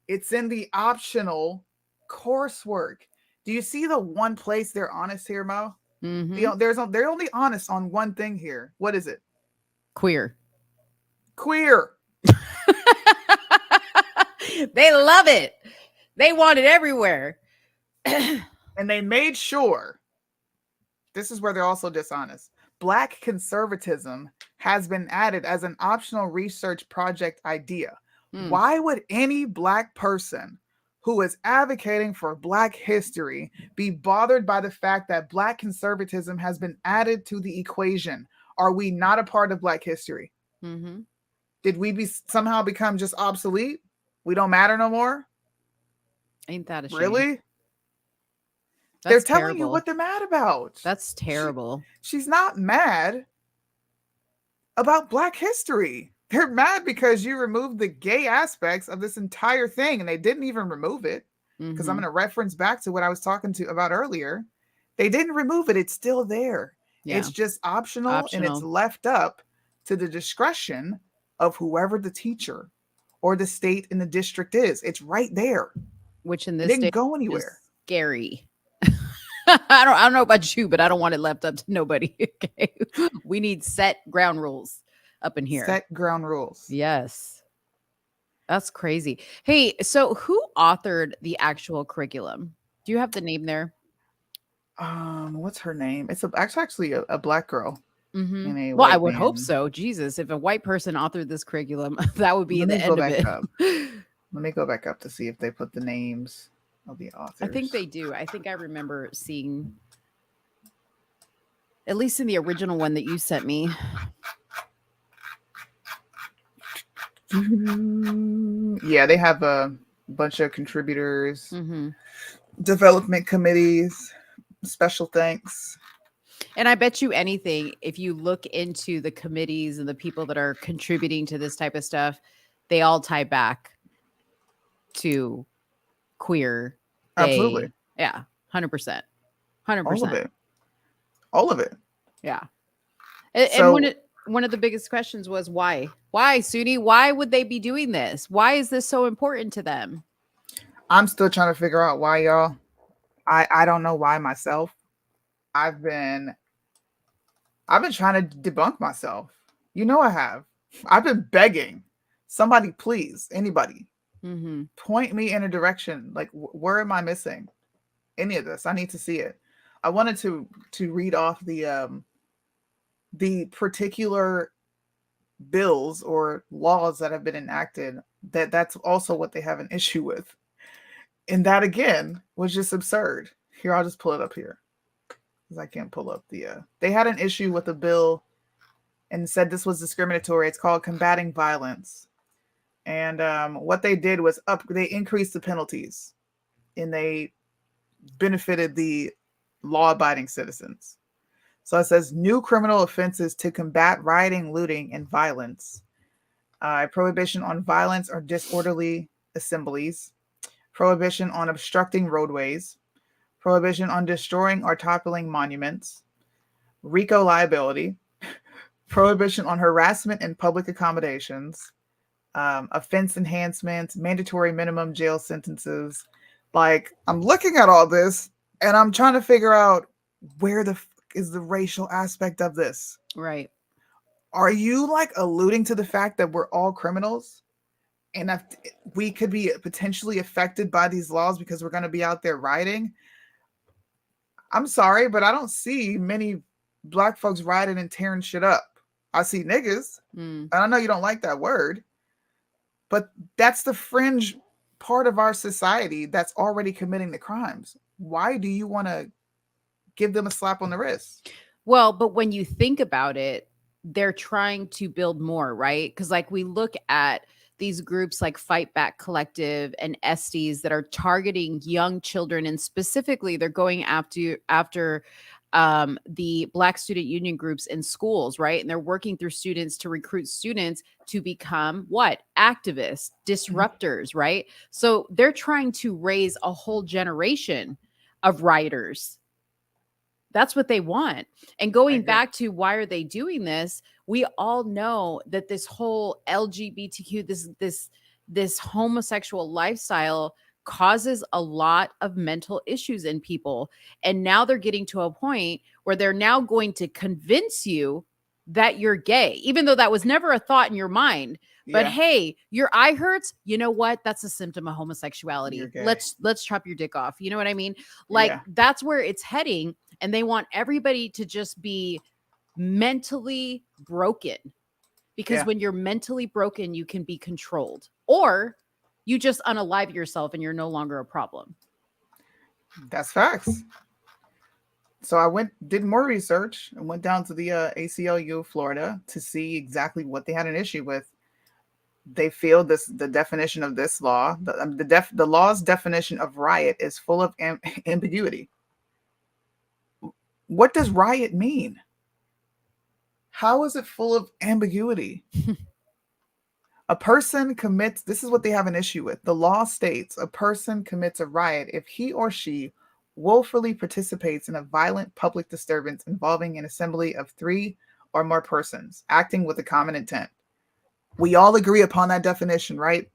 It's in the optional coursework. Do you see the one place they're honest here, Mo? Mhm. They're only honest on one thing here. What is it? Queer. Queer. They love it. They want it everywhere. And they made sure, this is where they're also dishonest. Black conservatism has been added as an optional research project idea. Hmm. Why would any Black person who is advocating for Black history be bothered by the fact that Black conservatism has been added to the equation? Are we not a part of Black history? Mhm. Did we somehow become just obsolete? We don't matter no more? Ain't that a shame? Really? That's They're telling you terrible. what they're mad about. That's terrible. She's not mad about Black history. They're mad because you removed the gay aspects of this entire thing, and they didn't even remove it. Because I'm Mhm. going to reference back to what I was talking to about earlier. They didn't remove it. It's still there. Yeah. It's just optional, and it's Optional. left up to the discretion of whoever the teacher or the state in the district is. It's right there. Which in It this didn't state go is anywhere. scary. I don't know about you, but I don't want it left up to nobody. Okay. We need set ground rules up in here. Set ground rules. Yes. That's crazy. Hey, so who authored the actual curriculum? Do you have the name there? What's her name? It's actually a Black girl. Mhm. And a Well, I white would hope man. so. Jesus, if a white person authored this curriculum, that would be Let the me go end of back it. up. Let me go back up to see if they put the names of the authors. I think they do. I think I remember seeing, at least in the original one that you sent me. Yeah, they have a bunch of contributors, Hmm. development committees, special thanks. And I bet you anything, if you look into the committees and the people that are contributing to this type of stuff, they all tie back to queer. Absolutely. gay. Yeah. 100%. All 100%. of it. All of it. Yeah. And So one of the biggest questions was why? Why, Suni? Why would they be doing this? Why is this so important to them? I'm still trying to figure out why, y'all. I don't know why myself. I've been trying to debunk myself. You know I have. I've been begging somebody, please, anybody, Mm-hmm. point me in a direction. Like, where am I missing any of this? I need to see it. I wanted to read off the particular bills or laws that have been enacted. That's also what they have an issue with. And that again was just absurd. Here, I'll just pull it up here because I can't pull up the. They had an issue with a bill and said this was discriminatory. It's called Combating Violence. And what they did was they increased the penalties and they benefited the law-abiding citizens. So it says new criminal offenses to combat rioting, looting, and violence. Prohibition on violence or disorderly assemblies. Prohibition on obstructing roadways. Prohibition on destroying or toppling monuments. RICO liability. Prohibition on harassment in public accommodations. Offense enhancements, mandatory minimum jail sentences. Like, I'm looking at all this and I'm trying to figure out where is the racial aspect of this. Right. Are you like alluding to the fact that we're all criminals and that we could be potentially affected by these laws because we're going to be out there rioting? I'm sorry, but I don't see many Black folks rioting and tearing shit up. I see niggas. Mm. And I know you don't like that word, but that's the fringe part of our society that's already committing the crimes. Why do you want to give them a slap on the wrist? Well, but when you think about it, they're trying to build more, right? Because like we look at these groups like Fight Back Collective and Estes that are targeting young children, and specifically they're going after the Black student union groups in schools, right? And they're working through students to recruit students to become what? Activists, disruptors, right? So they're trying to raise a whole generation of rioters. That's what they want. And going back to why are they doing this? We all know that this whole LGBTQ, this homosexual lifestyle causes a lot of mental issues in people. And now they're getting to a point where they're now going to convince you that you're gay, even though that was never a thought in your mind. But Yeah. hey, your eye hurts. You know what? That's a symptom of homosexuality. You're gay. Let's chop your dick off. You know what I mean? Like Yeah. that's where it's heading. And they want everybody to just be mentally broken. Because Yeah. when you're mentally broken, you can be controlled. Or you just unalive yourself and you're no longer a problem. That's facts. So I did more research and went down to the ACLU of Florida to see exactly what they had an issue with. They feel the definition of this law, the law's definition of riot is full of ambiguity. What does riot mean? How is it full of ambiguity? A person commits, this is what they have an issue with. The law states a person commits a riot if he or she willfully participates in a violent public disturbance involving an assembly of 3 or more persons acting with a common intent. We all agree upon that definition, right?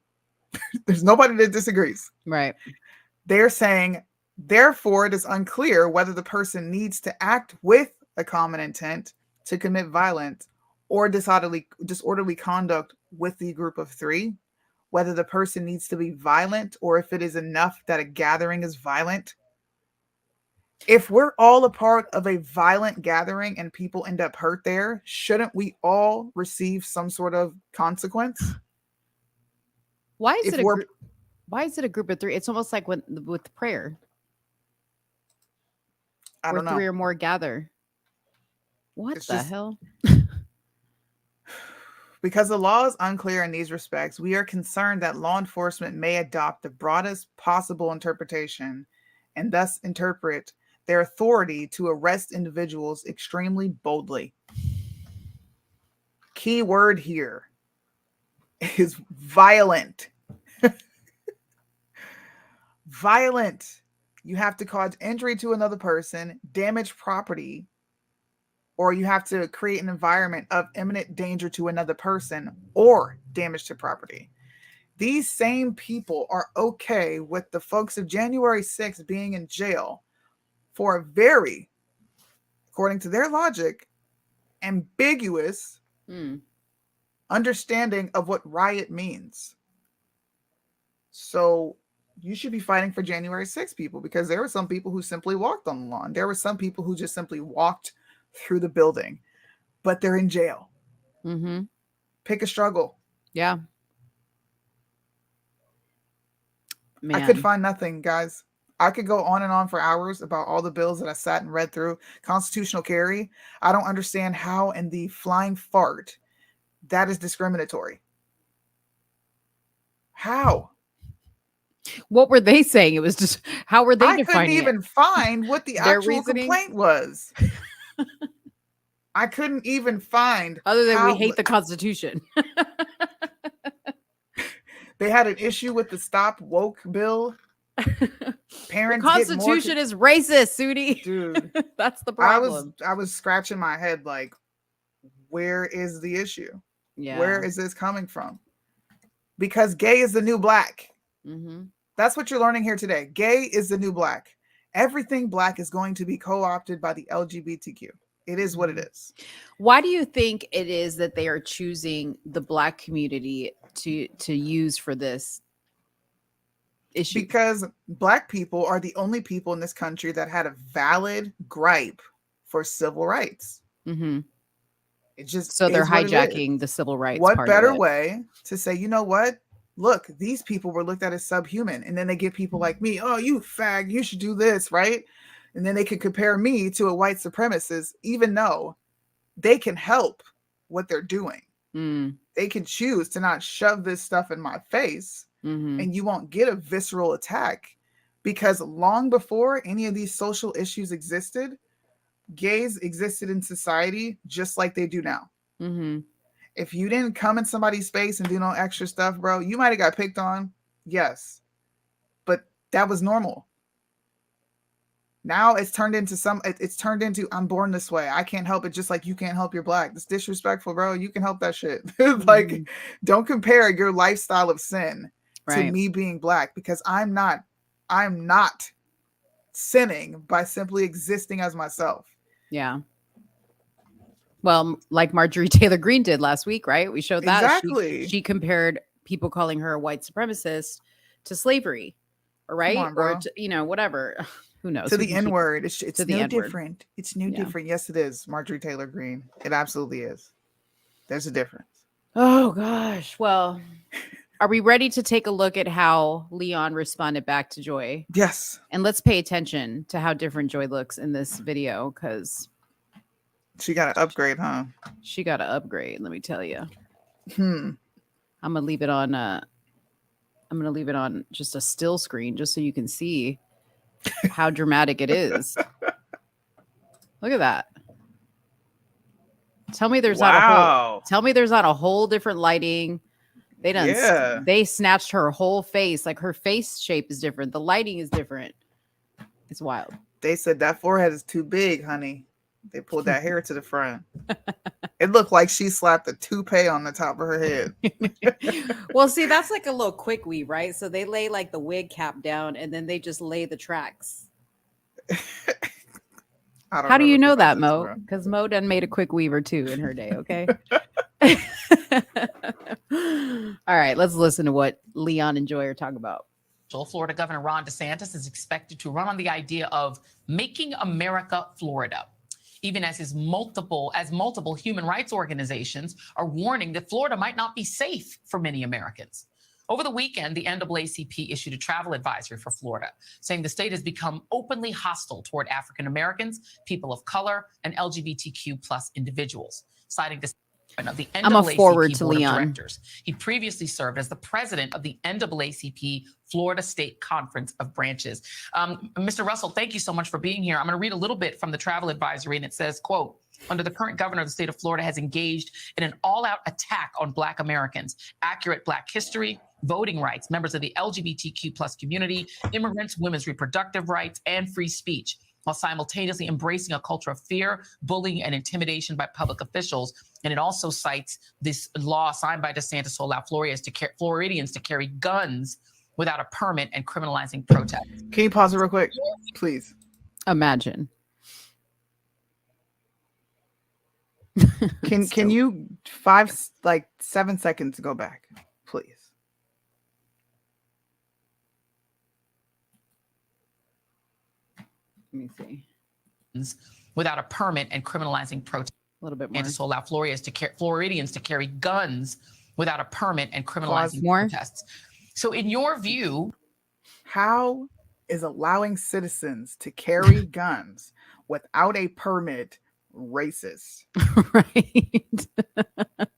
There's nobody that disagrees. Right. They're saying, therefore, it is unclear whether the person needs to act with a common intent to commit violence or disorderly conduct with the group of 3, whether the person needs to be violent or if it is enough that a gathering is violent. If we're all a part of a violent gathering and people end up hurt there, shouldn't we all receive some sort of consequence? Why is If it a we're- group? Why is it a group of 3? It's almost like with prayer. I don't Where 3 know. or more gather. What It's the just- hell? Because the law is unclear in these respects, we are concerned that law enforcement may adopt the broadest possible interpretation and thus interpret their authority to arrest individuals extremely boldly. Key word here is violent. Violent. You have to cause injury to another person, damage property, or you have to create an environment of imminent danger to another person or damage to property. These same people are okay with the folks of January 6th being in jail for a very, according to their logic, ambiguous understanding of what riot means. So you should be fighting for January 6th people, because there were some people who simply walked on the lawn. There were some people who just simply walked through the building, but they're in jail. Mm-hmm. Pick a struggle. Yeah. Man. I could find nothing, guys. I could go on and on for hours about all the bills that I sat and read through. Constitutional carry. I don't understand how in the flying fart that is discriminatory. How? What were they saying? It was just, how were they I couldn't defining even it? find what the Their actual reasoning? complaint was. I couldn't even find Other than how we hate the Constitution. they had an issue with the Stop Woke bill. The Parents get more Constitution is racist, Sudi. dude. That's the I problem. was scratching my head like, where is the issue? Yeah. Where is this coming from? Because gay is the new black. Mm-hmm. That's what you're learning here today. Gay is the new black. Everything black is going to be co-opted by the LGBTQ. It is what it is. Why do you think it is that they are choosing the Black community to use for this issue? Because Black people are the only people in this country that had a valid gripe for civil rights. Mm-hmm. It just So they're is what it is. hijacking the civil rights. What part of better it. way to say, you know what? Look, these people were looked at as subhuman. And then they get people like me, oh, you fag, you should do this, right? And then they could compare me to a white supremacist, even though they can help what they're doing. Mm, They can choose to not shove this stuff in my face, mhm. and you won't get a visceral attack, because long before any of these social issues existed, gays existed in society just like they do now. Mm-hmm. If you didn't come in somebody's space and do no extra stuff, bro, you might have got picked on. Yes. But that was normal. Now it's turned into I'm born this way. I can't help it, just like you can't help your black. It's disrespectful, bro. You can help that shit. Like, don't compare your lifestyle of sin to me being black, because I'm not sinning by simply existing as myself. Yeah. Well, like Marjorie Taylor Greene did last week, right? We showed that. Exactly. She compared people calling her a white supremacist to slavery, right? Come on, bro. Or to, whatever. Who knows? To the N-word. It's to the no N-word. different. It's no different. Yes, it is. Marjorie Taylor Greene. It absolutely is. There's a difference. Oh, gosh. Well, are we ready to take a look at how Leon responded back to Joy? Yes. And let's pay attention to how different Joy looks in this video, because she got to upgrade, huh? She got to upgrade, let me tell you. I'm going to leave it on just a still screen just so you can see how dramatic it is. Look at that. Tell me there's not a whole different lighting. They snatched her whole face. Like, her face shape is different. The lighting is different. It's wild. They said that forehead is too big, honey. They pulled that hair to the front. It looked like she slapped a toupee on the top of her head. Well, see, that's like a little quick weave, right? So they lay like the wig cap down and then they just lay the tracks. How do you know that, Mo? Because Mo done made a quick weave or two in her day, okay? All right, let's listen to what Leon and Joy are talking about. Florida Governor Ron DeSantis is expected to run on the idea of making America Florida, even as multiple human rights organizations are warning that Florida might not be safe for many Americans. Over the weekend, the NAACP issued a travel advisory for Florida, saying the state has become openly hostile toward African Americans, people of color, and LGBTQ plus individuals, citing the of the NAACP I'm a forward to Board Leon. of Directors. He previously served as the president of the NAACP Florida State Conference of Branches. Mr. Russell, thank you so much for being here. I'm going to read a little bit from the travel advisory, and it says, quote, under the current governor of the state of Florida has engaged in an all-out attack on Black Americans, accurate Black history, voting rights, members of the LGBTQ plus community, immigrants, women's reproductive rights, and free speech, while simultaneously embracing a culture of fear, bullying, and intimidation by public officials. And it also cites this law signed by DeSantis to allow Floridians to carry guns without a permit and criminalizing protest. Can you pause it real quick, please? Imagine. Can you 7 seconds go back, please? Let me see. Without a permit and criminalizing protest. A little bit more. And to allow Floridians to carry guns without a permit and criminalizing protests. So in your view, how is allowing citizens to carry guns without a permit racist? Right.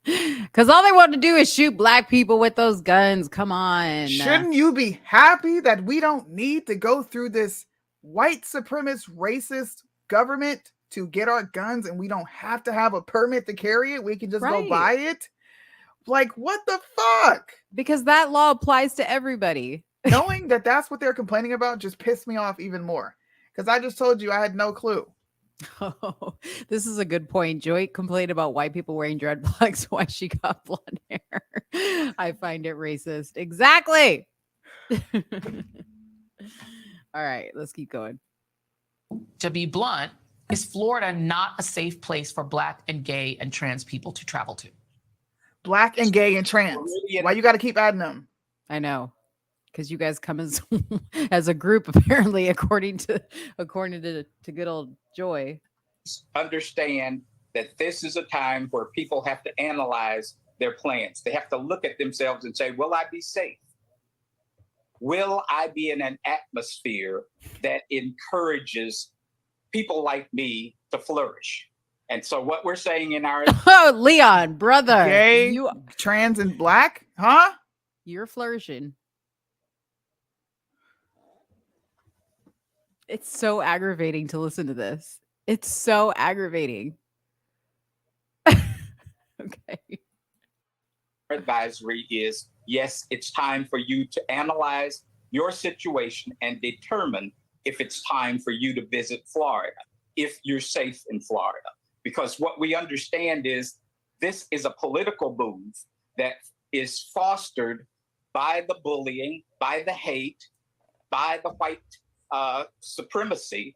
Because all they want to do is shoot Black people with those guns. Come on. Shouldn't you be happy that we don't need to go through this white supremacist racist government to get our guns, and we don't have to have a permit to carry it? We can just go buy it. Like, what the fuck? Because that law applies to everybody. Knowing that that's what they're complaining about just pissed me off even more, because I just told you I had no clue. Oh, this is a good point. Joy complained about white people wearing dreadlocks. Why she got blonde hair. I find it racist. Exactly. All right, let's keep going. To be blunt, is Florida not a safe place for Black and gay and trans people to travel to? Black and gay and trans. Why you got to keep adding them? I know, because you guys come as a group, apparently, according to good old Joy. Understand that this is a time where people have to analyze their plans. They have to look at themselves and say, will I be safe? Will I be in an atmosphere that encourages people like me to flourish? And so what we're saying in our... Oh, Leon, brother. Gay, trans, and Black? Huh? You're flourishing. It's so aggravating to listen to this. It's so aggravating. Okay. Advisory is, yes, it's time for you to analyze your situation and determine if it's time for you to visit Florida, if you're safe in Florida. Because what we understand is this is a political move that is fostered by the bullying, by the hate, by the white supremacy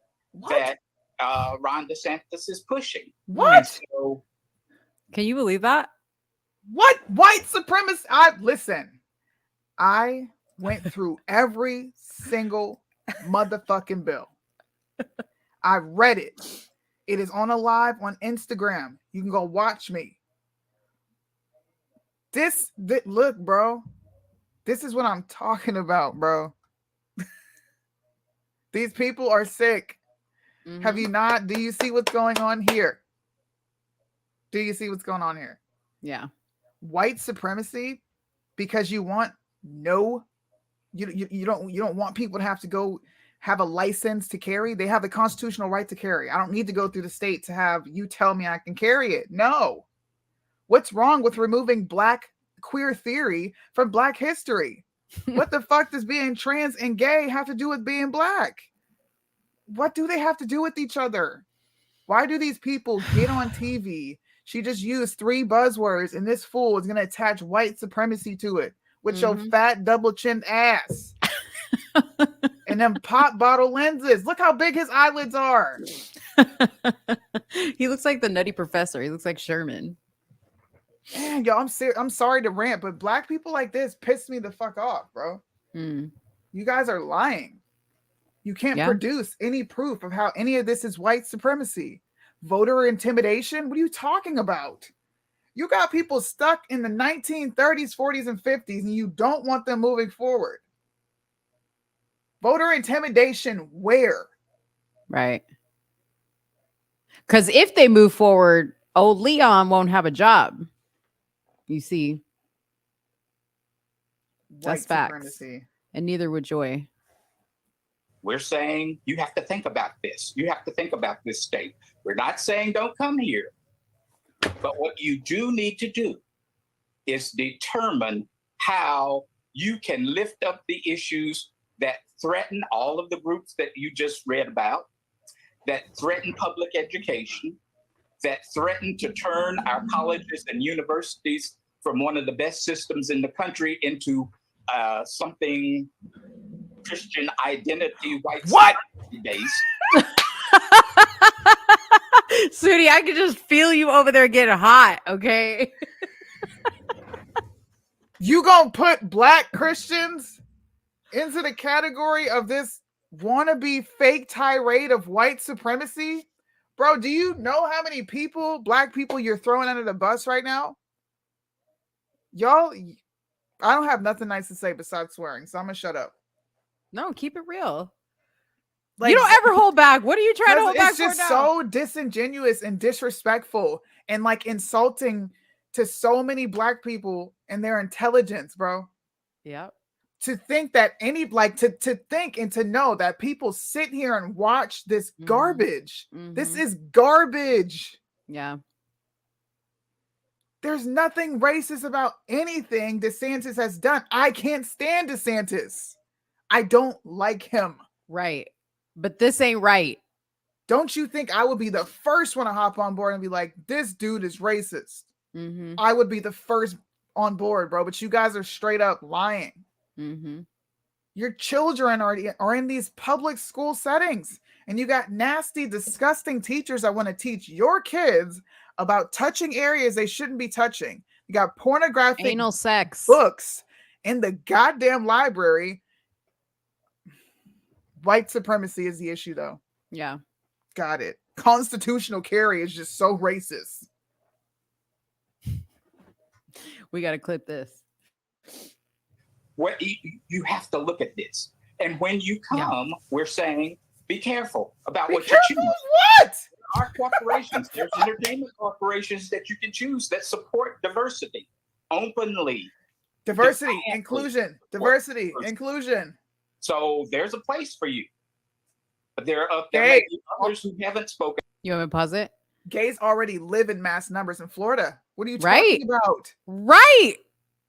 that Ron DeSantis is pushing. What? So, Can you believe that? What white supremacy? Listen. I went through every single motherfucking bill. I read it. It is on a live on Instagram. You can go watch me. Look, bro. This is what I'm talking about, bro. These people are sick. Mhm. Have you not? Do you see what's going on here? Do you see what's going on here? Yeah. White supremacy, because you want you don't want people to have to go have a license to carry. They have the constitutional right to carry. I don't need to go through the state to have you tell me I can carry it. No. What's wrong with removing Black queer theory from Black history? What the fuck does being trans and gay have to do with being Black? What do they have to do with each other? Why do these people get on TV? She just used 3 buzzwords, and this fool is going to attach white supremacy to it with your fat double-chinned ass. And them pop bottle lenses. Look how big his eyelids are. He looks like the Nutty Professor. He looks like Sherman. Man, yo, I'm sorry to rant, but Black people like this piss me the fuck off, bro. Mm. You guys are lying. You can't produce any proof of how any of this is white supremacy. Voter intimidation? What are you talking about? You got people stuck in the 1930s, 40s, and 50s, and you don't want them moving forward. Voter intimidation where? Right. Because if they move forward, old Leon won't have a job. You see. That's facts. Supremacy. And neither would Joy. we're saying you have to think about this. You have to think about this state. We're not saying don't come here. But what you do need to do is determine how you can lift up the issues that threaten all of the groups that you just read about, that threaten public education, that threaten to turn our colleges and universities from one of the best systems in the country into something Christian identity, white based. Sudi, I can just feel you over there getting hot, okay? You gonna put Black Christians into the category of this wannabe fake tirade of white supremacy? Bro, do you know how many people, Black people, you're throwing under the bus right now? Y'all, I don't have nothing nice to say besides swearing, so I'm gonna shut up. No, keep it real. Like, you don't ever hold back. What are you trying to hold back for now? It's just so disingenuous and disrespectful and like insulting to so many Black people and their intelligence, bro. Yep. To think that any, like, to think and to know that people sit here and watch this garbage. This is garbage. Yeah. There's nothing racist about anything DeSantis has done. I can't stand DeSantis. I don't like him. Right. But this ain't right. Don't you think I would be the first one to hop on board and be like, this dude is racist? I would be the first on board, bro. But you guys are straight up lying. Your children are in these public school settings, and you got nasty, disgusting teachers that want to teach your kids about touching areas they shouldn't be touching. You got pornographic anal sex books in the goddamn library. White supremacy is the issue, though. Yeah. Got it. Constitutional carry is just so racist. We got to clip this. What you have to look at this. And when you come, we're saying, be careful about what you choose. What? There are corporations, there's entertainment corporations that you can choose that support diversity openly. Diversity, inclusion, diversity, inclusion. So there's a place for you. But there may be others who haven't spoken You want me to pause it? Gays already live in mass numbers in Florida. What are you Right. talking about? Right.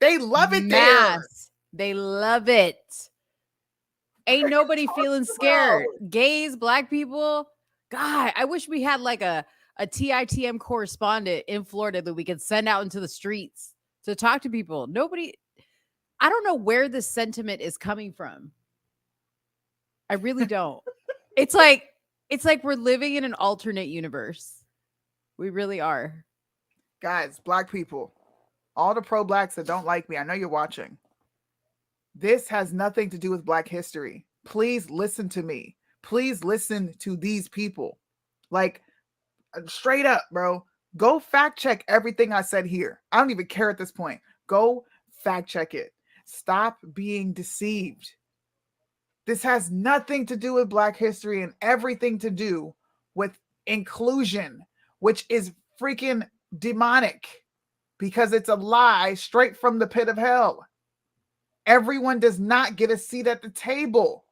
They love it there. Mass. They love it. Ain't nobody feeling scared. Gays, black people. God, I wish we had like a TITM correspondent in Florida that we could send out into the streets to talk to people. Nobody, I don't know where this sentiment is coming from. I really don't. It's like we're living in an alternate universe. We really are. Guys, black people, all the pro-blacks that don't like me, I know you're watching. This has nothing to do with black history. Please listen to me. Please listen to these people. Like, straight up, bro. Go fact check everything I said here. I don't even care at this point. Go fact check it. Stop being deceived. This has nothing to do with black history and everything to do with inclusion, which is freaking demonic because it's a lie straight from the pit of hell. Everyone does not get a seat at the table.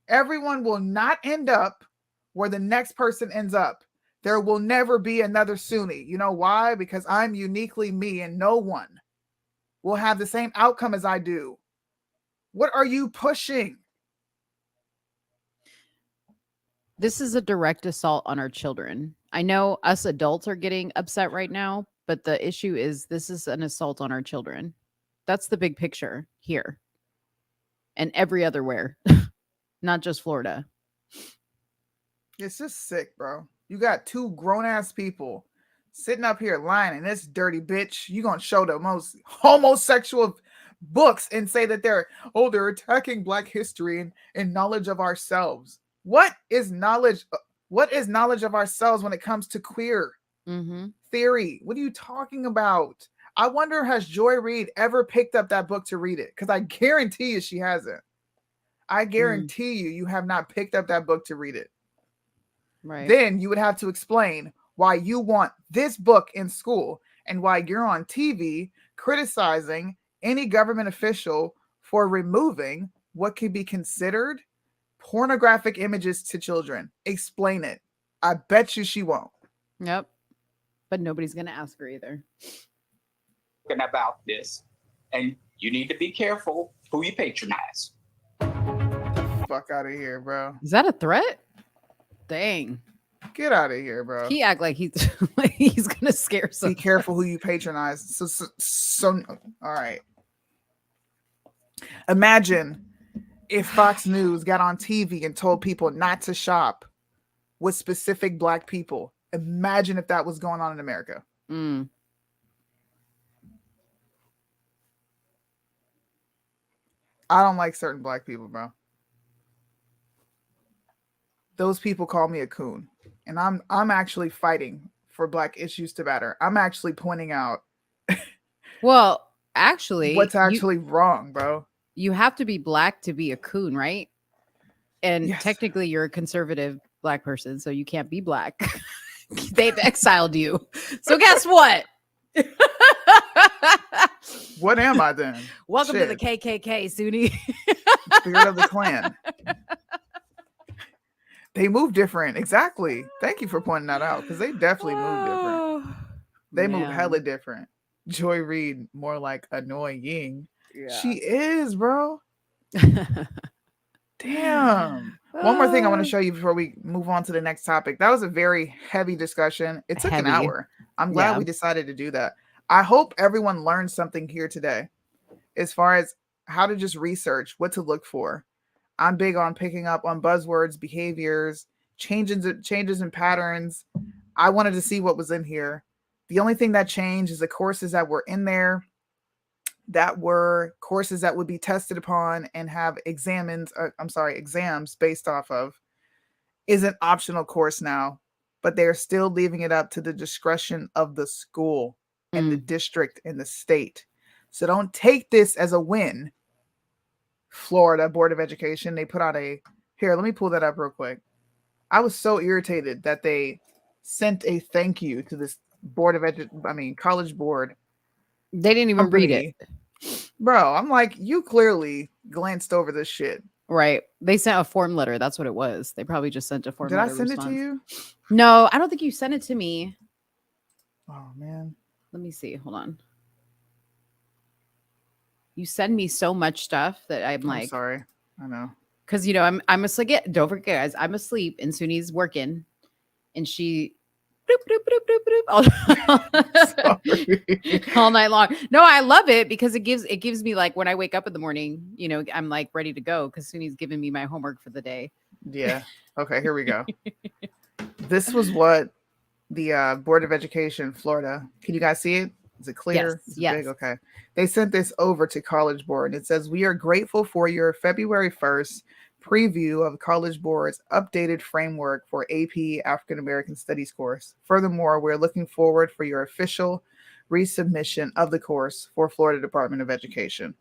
Everyone will not end up where the next person ends up. There will never be another Sunni. You know why? Because I'm uniquely me and no one will have the same outcome as I do. What are you pushing? This is a direct assault on our children. I know us adults are getting upset right now, but the issue is this is an assault on our children. That's the big picture here and every other where, not just Florida. It's just sick, bro. You got two grown-ass people sitting up here lying, and this dirty bitch, you gonna show the most homosexual books and say that they're attacking black history and knowledge of ourselves. What is knowledge of ourselves when it comes to queer theory? What are you talking about? I wonder, has Joy Reid ever picked up that book to read it? Because I guarantee you she hasn't. I guarantee you have not picked up that book to read it. Right. Then you would have to explain why you want this book in school and why you're on TV criticizing any government official for removing what could be considered pornographic images to children. Explain it. I bet you she won't. Yep. But nobody's going to ask her either. About this, and you need to be careful who you patronize. Fuck out of here, bro. Is that a threat? Dang. Get out of here, bro. He act like he's like he's gonna scare some. Be careful who you patronize. So all right. Imagine if Fox News got on TV and told people not to shop with specific black people. Imagine if that was going on in America. I don't like certain black people, bro. Those people call me a coon, and I'm actually fighting for black issues to matter. I'm actually pointing out well, actually, what's actually wrong, bro. You have to be black to be a coon, right? And Yes. technically you're a conservative black person, so you can't be black. They've exiled you. So guess what? What am I then? Welcome Shit. to the KKK, Sunni. Spirit of the Klan. They move different. Exactly. Thank you for pointing that out, because they definitely move different. They move Man. hella different. Joy Reid, more like annoying. Yeah. She is, bro. Damn. One more thing I want to show you before we move on to the next topic. That was a very heavy discussion. It took an Heavy. hour. I'm glad Yeah. we decided to do that. I hope everyone learned something here today as far as how to just research what to look for. I'm big on picking up on buzzwords, behaviors, changes in patterns. I wanted to see what was in here. The only thing that changed is the courses that were in there that were courses that would be tested upon and have exams based off of is an optional course now, but they're still leaving it up to the discretion of the school and the district and the state. So don't take this as a win. Florida Board of Education, they put out here, let me pull that up real quick. I was so irritated that they sent a thank you to this college board. They didn't even read it. Bro, I'm like, you clearly glanced over this shit. Right. They sent a form letter. That's what it was. They probably just sent a form Did I letter send response. it to you? No, I don't think you sent it to me. Oh man. Let me see. Hold on. You send me so much stuff that I'm I'm like, sorry. I know. because I'm asleep. Don't forget, guys, I'm asleep and Suni's working, and she bloop, bloop, bloop, bloop, bloop, all night long. No, I love it because it gives me like when I wake up in the morning, I'm like ready to go because Suni's giving me my homework for the day. Yeah. Okay, here we go. This was what the Board of Education, Florida. Can you guys see it? Is it clear? Yes, Is it yes. big? Okay. They sent this over to College Board. It says, we are grateful for your February 1st preview of College Board's updated framework for AP African American Studies course. Furthermore, we're looking forward for your official resubmission of the course for Florida Department of Education.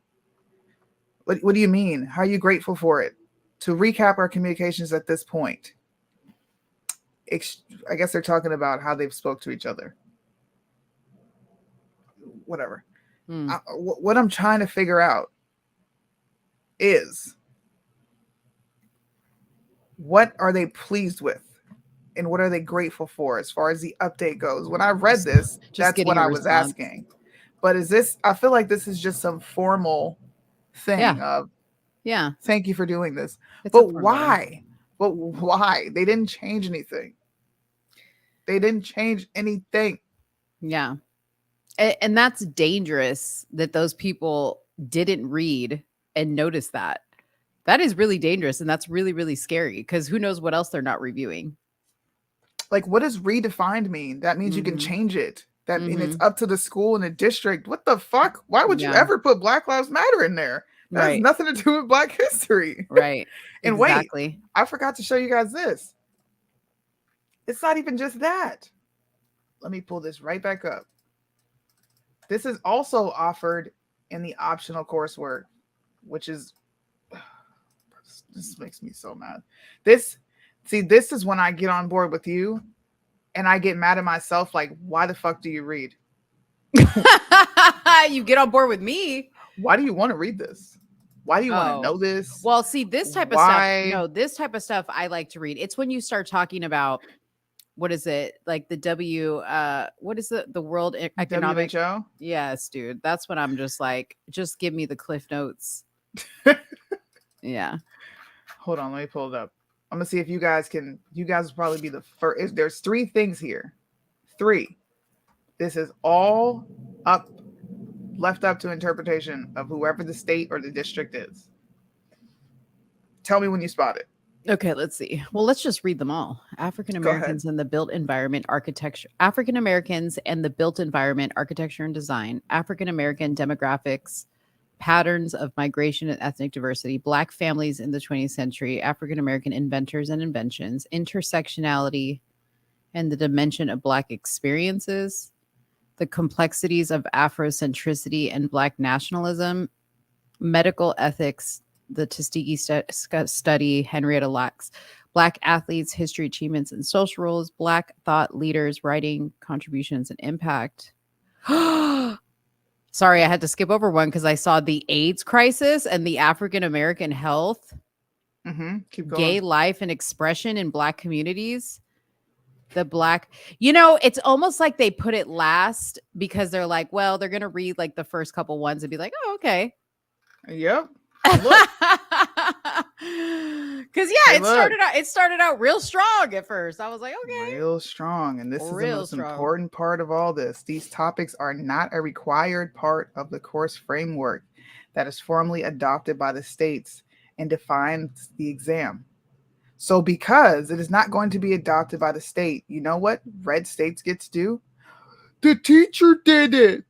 What do you mean? How are you grateful for it? To recap our communications at this point, I guess they're talking about how they've spoke to each other. Whatever. What I'm trying to figure out is, what are they pleased with and what are they grateful for as far as the update goes? When I read this, that's what I was asking. But is this, I feel like this is just some formal thing of, yeah, thank you for doing this. It's But a form why? But why? They didn't change anything. They didn't change anything. Yeah. And that's dangerous that those people didn't read and notice that. That is really dangerous. And that's really, really scary because who knows what else they're not reviewing. Like, what does redefined mean? That means you can change it. That and it's up to the school and the district. What the fuck? Why would you ever put Black Lives Matter in there? That has nothing to do with Black history. Right. And exactly. wait, I forgot to show you guys this. It's not even just that. Let me pull this right back up. This is also offered in the optional coursework, which is, this makes me so mad. This is when I get on board with you and I get mad at myself. Like, why the fuck do you read? You get on board with me. Why do you want to read this? Why do you want to know this? Well, see, this type of stuff, this type of stuff I like to read. It's when you start talking about, what is it? Like the what is the World Economic? WHO? Yes, dude. That's when I'm just like, just give me the Cliff Notes. Yeah. Hold on, let me pull it up. I'm gonna see if you guys will probably be the first. There's 3 things here. 3. This is all left up to interpretation of whoever the state or the district is. Tell me when you spot it. Okay, let's see. Well, let's just read them all. African Americans and the built environment architecture. African Americans and the built environment architecture and design. African American demographics, patterns of migration and ethnic diversity. Black families in the 20th century. African American inventors and inventions. Intersectionality and the dimension of Black experiences. The complexities of Afrocentricity and Black nationalism. Medical ethics. The Tuskegee study, Henrietta Lacks, Black athletes, history, achievements, and social roles, Black thought leaders, writing, contributions, and impact. Sorry, I had to skip over one because I saw the AIDS crisis and the African American health, Keep going. gay life and expression in Black communities. The Black, it's almost like they put it last because they're like, well, they're going to read like the first couple ones and be like, oh, okay. Yep. Because it started out real strong at first. I was like, okay, real strong. And this is the most important part of all this. These topics are not a required part of the course framework that is formally adopted by the states and defines the exam. So because it is not going to be adopted by the state, you know what red states get to do? The teacher did it.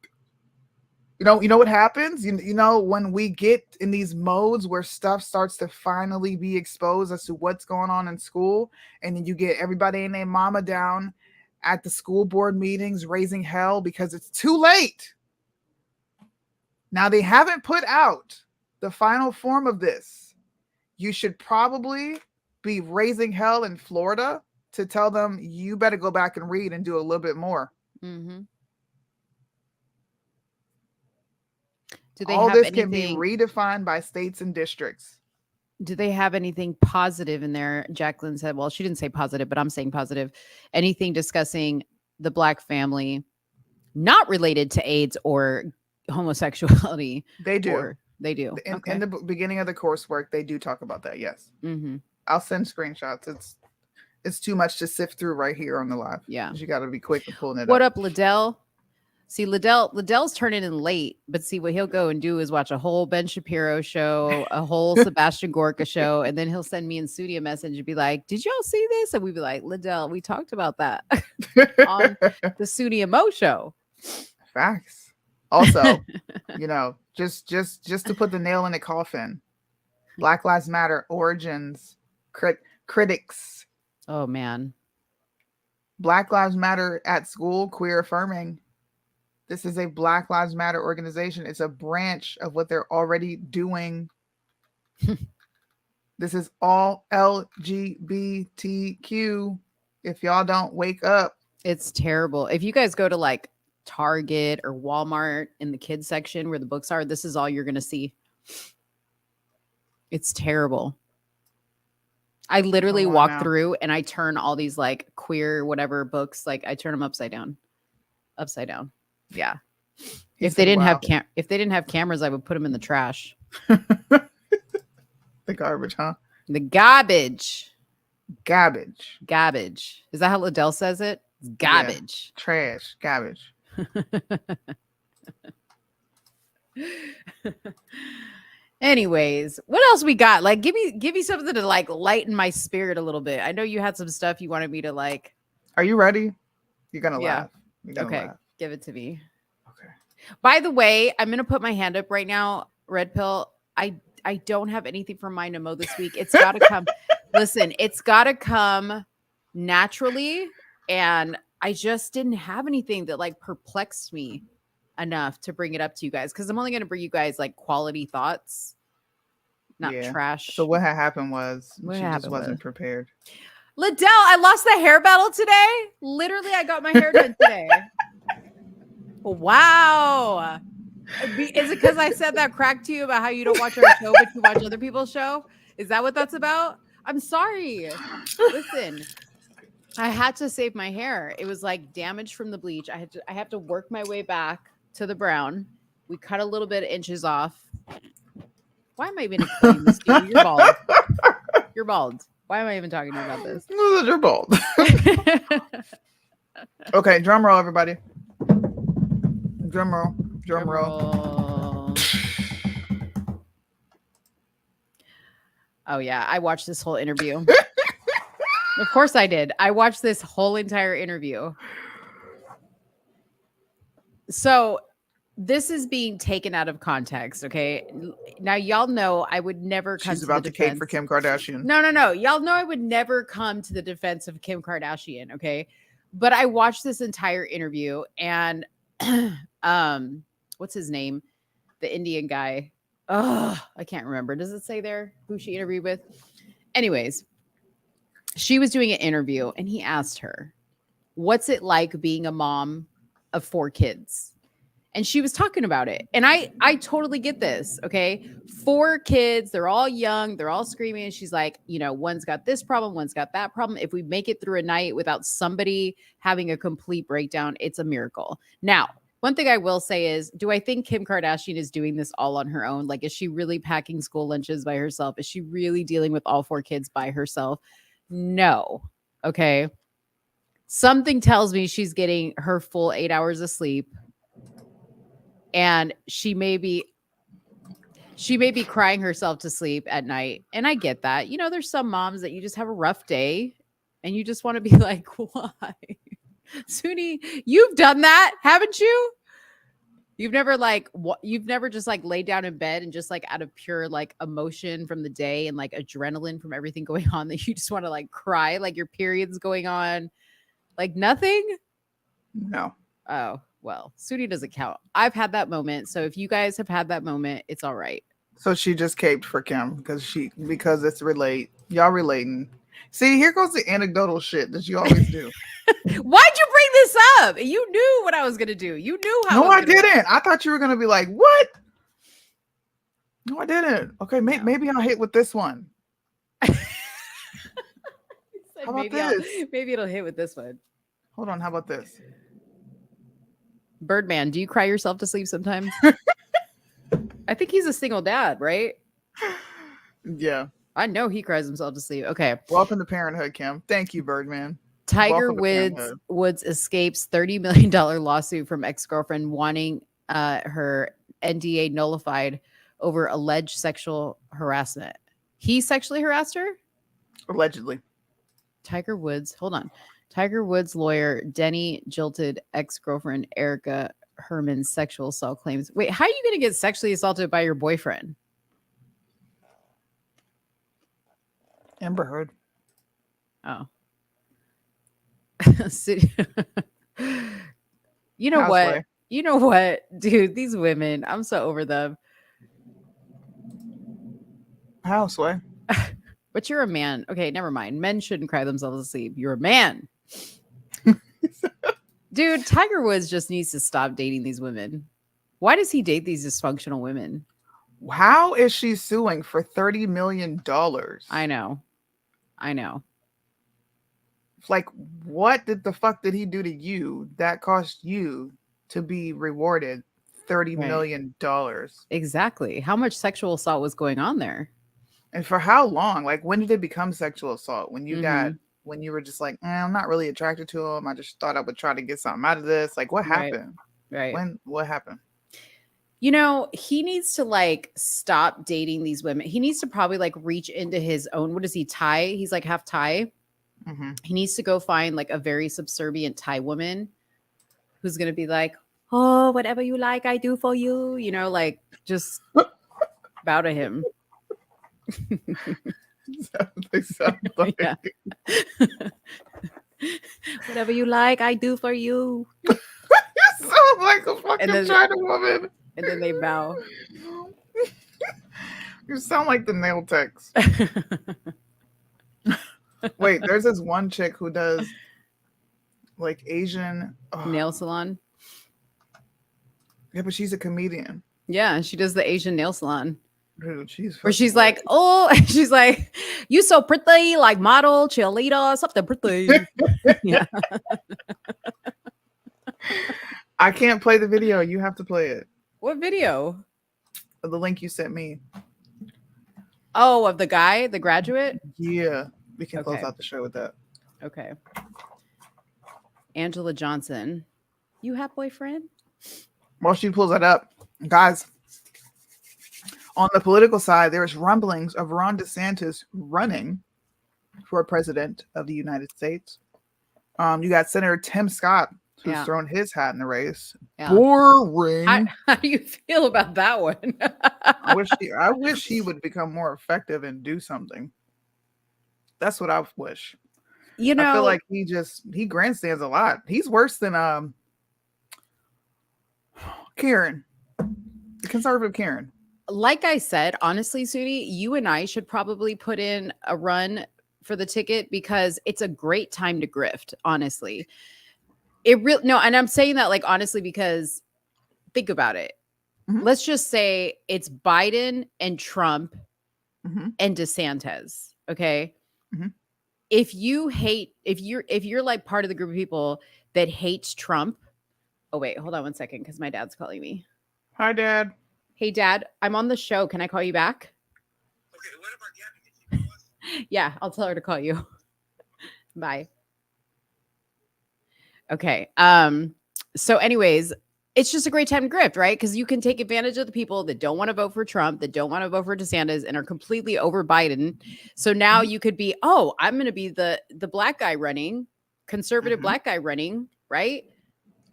You know what happens? You know, when we get in these modes where stuff starts to finally be exposed as to what's going on in school, and then you get everybody and their mama down at the school board meetings raising hell because it's too late. Now, they haven't put out the final form of this. You should probably be raising hell in Florida to tell them you better go back and read and do a little bit more. Mm-hmm. All this can be redefined by states and districts. Do they have anything positive in there? Jacqueline said, well, she didn't say positive, but I'm saying positive. Anything discussing the Black family not related to AIDS or homosexuality? They do. Or they do. In the beginning of the coursework, they do talk about that. Yes. Mm-hmm. I'll send screenshots. It's too much to sift through right here on the live. Yeah. You got to be quick with pulling it What up. up, Liddell? See, Liddell's turning in late, but see what he'll go and do is watch a whole Ben Shapiro show, a whole Sebastian Gorka show, and then he'll send me and Sudi a message and be like, "Did y'all see this?" And we'd be like, "Liddell, we talked about that on the Sudi and Mo show." Facts. Also, just to put the nail in the coffin, Black Lives Matter origins, critics. Oh man, Black Lives Matter at school, queer affirming. This is a Black Lives Matter organization. It's a branch of what they're already doing. This is all LGBTQ. If y'all don't wake up. it's terrible. If you guys go to like Target or Walmart in the kids section where the books are, this is all you're going to see. It's terrible. I literally walk through and I turn all these like queer whatever books, like I turn them upside down. Yeah. If they didn't have cameras, I would put them in the trash. The garbage, huh? The garbage. Garbage. Is that how Liddell says it? It's garbage. Yeah. Trash. Garbage. Anyways, what else we got? Like, give me something to like lighten my spirit a little bit. I know you had some stuff you wanted me to like. Are you ready? You're gonna laugh. Okay, laugh. Give it to me. Okay. By the way, I'm gonna put my hand up right now. Red Pill. I don't have anything from my Nemo this week. It's got to come. Listen, it's got to come naturally, and I just didn't have anything that like perplexed me enough to bring it up to you guys because I'm only going to bring you guys like quality thoughts, not trash. So what had happened was she just wasn't prepared. Liddell, I lost the hair battle today. Literally, I got my hair done today. Wow. Is it because I said that crack to you about how you don't watch our show but you watch other people's show? Is that what that's about? I'm sorry. Listen, I had to save my hair. It was like damaged from the bleach. I have to work my way back to the brown. We cut a little bit of inches off. Why am I even explaining this to you? You're bald. You're bald. Why am I even talking to you about this? You're bald. Okay, drum roll, everybody. Drum roll. Drum roll. Oh yeah, I watched this whole interview. Of course I did. I watched this whole entire interview. So this is being taken out of context, okay? Now y'all know I would never come She's to about the to cape defense. for Kim Kardashian. No. Y'all know I would never come to the defense of Kim Kardashian, okay? But I watched this entire interview and what's his name? The Indian guy. Oh, I can't remember. Does it say there who she interviewed with? Anyways, she was doing an interview and he asked her, what's it like being a mom of 4 kids? And she was talking about it. And I totally get this. Okay. 4 kids, they're all young, they're all screaming. And she's like, one's got this problem, one's got that problem. If we make it through a night without somebody having a complete breakdown, it's a miracle. Now, one thing I will say is, do I think Kim Kardashian is doing this all on her own? Like, is she really packing school lunches by herself? Is she really dealing with all 4 kids by herself? No. Okay. Something tells me she's getting her full 8 hours of sleep. And she may be crying herself to sleep at night. And I get that. There's some moms that you just have a rough day and you just want to be like, why? Suni, you've done that, haven't you? You've never just like laid down in bed and just like out of pure like emotion from the day and like adrenaline from everything going on that you just want to like cry, like your period's going on, like nothing? No. Oh, well, Suni doesn't count. I've had that moment. So if you guys have had that moment, it's all right. So she just caped for Kim because it's y'all relating. See, here goes the anecdotal shit that you always do. Why'd you bring this up? You knew what I was gonna do. You knew how. No, I didn't. I thought you were gonna be like, what? No, I didn't. Okay, No. maybe I'll hit with this one. He said, How about this? maybe it'll hit with this one. Hold on. How about this? Birdman, do you cry yourself to sleep sometimes? I think he's a single dad, right? Yeah. I know he cries himself to sleep. Okay. Welcome to parenthood, Kim. Thank you, Birdman. Tiger Welcome to parenthood. Woods escapes $30 million lawsuit from ex-girlfriend wanting her NDA nullified over alleged sexual harassment. He sexually harassed her? Allegedly. Tiger Woods, hold on. Tiger Woods lawyer Denny jilted ex-girlfriend Erica Herman's sexual assault claims. Wait, how are you going to get sexually assaulted by your boyfriend? Amber Heard. Oh. City- you know what? Houseway. You know what, dude? These women, I'm so over them. Houseway. But you're a man. Okay, never mind. Men shouldn't cry themselves to sleep. You're a man. Dude, Tiger Woods just needs to stop dating these women. Why does he date these dysfunctional women? How is she suing for $30 million? I know. Like, what the fuck did he do to you that cost you to be rewarded $30 Right. million? Exactly. How much sexual assault was going on there? And for how long? Like, when did it become sexual assault? When you got, Mhm. when you were just like, I'm not really attracted to him. I just thought I would try to get something out of this. Like, what Right. happened? Right. What happened? You know, he needs to like stop dating these women. He needs to probably like reach into his own. What is he, Thai? He's like half Thai. Mm-hmm. He needs to go find like a very subservient Thai woman who's going to be like, oh, whatever you like, I do for you. You know, like just bow to him. They sound like, Yeah. Whatever you like, I do for you. you sound like a fucking then- China woman. And then they bow. You sound like the nail techs. Wait, there's this one chick who does like Asian Nail salon. Yeah, but she's a comedian. Yeah, she does the Asian nail salon. Dude, she's Where she's fucking like, oh, she's like, you so pretty, like model, cheerleader, something pretty. Yeah. I can't play the video. You have to play it. What video? The link you sent me. Oh, of the guy, the graduate? Yeah, we can close Okay. out the show with that. Okay. Angela Johnson. You have boyfriend? While she pulls that up, guys, on the political side, there's rumblings of Ron DeSantis running for president of the United States. You got Senator Tim Scott, who's Yeah. thrown his hat in the race. Yeah. Boring. How do you feel about that one? I wish he would become more effective and do something. That's what I wish. You know, I feel like he grandstands a lot. He's worse than Karen, the conservative Karen. like I said, honestly, Sudi, you and I should probably put in a run for the ticket because it's a great time to grift, honestly. No, and I'm saying that like honestly because think about it. Mhm. Let's just say it's Biden and Trump Mhm. and DeSantis, okay? Mhm. If you're like part of the group of people that hates Trump. Oh wait, hold on one second cuz my dad's calling me. Hi, Dad. Hey dad, I'm on the show. Can I call you back? Okay, what about Gabby? Yeah, I'll tell her to call you. Bye. Okay. So anyways, it's just a great time to grift, right? Because you can take advantage of the people that don't want to vote for Trump, that don't want to vote for DeSantis, and are completely over Biden. So now you could be, oh, I'm going to be the black guy running, conservative Mhm. black guy running, right?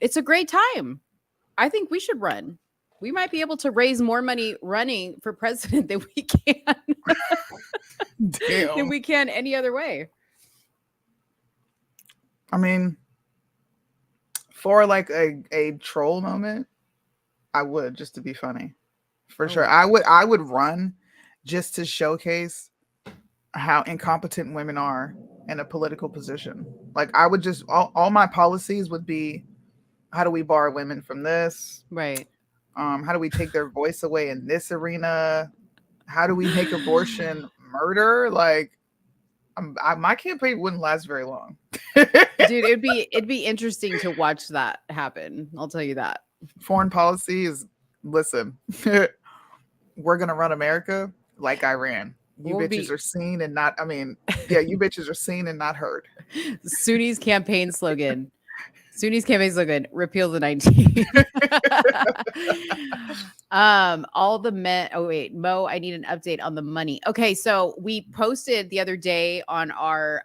It's a great time. I think we should run. We might be able to raise more money running for president than we can than Damn. we can any other way. I mean, for like a troll moment, I would, just to be funny. For sure. I would run just to showcase how incompetent women are in a political position. Like I would just all my policies would be, how do we bar women from this? Right. How do we take their voice away in this arena? How do we make abortion murder? Like, my campaign wouldn't last very long. Dude, it'd be interesting to watch that happen. I'll tell you that. Foreign policy is, listen, we're gonna run America like Iran. You We'll bitches be- are seen and not. I mean, yeah, you bitches are seen and not heard. Sunni's campaign slogan. Sunni's campaign slogan: repeal the 19. All the men. Oh wait, Mo, I need an update on the money. Okay, so we posted the other day on our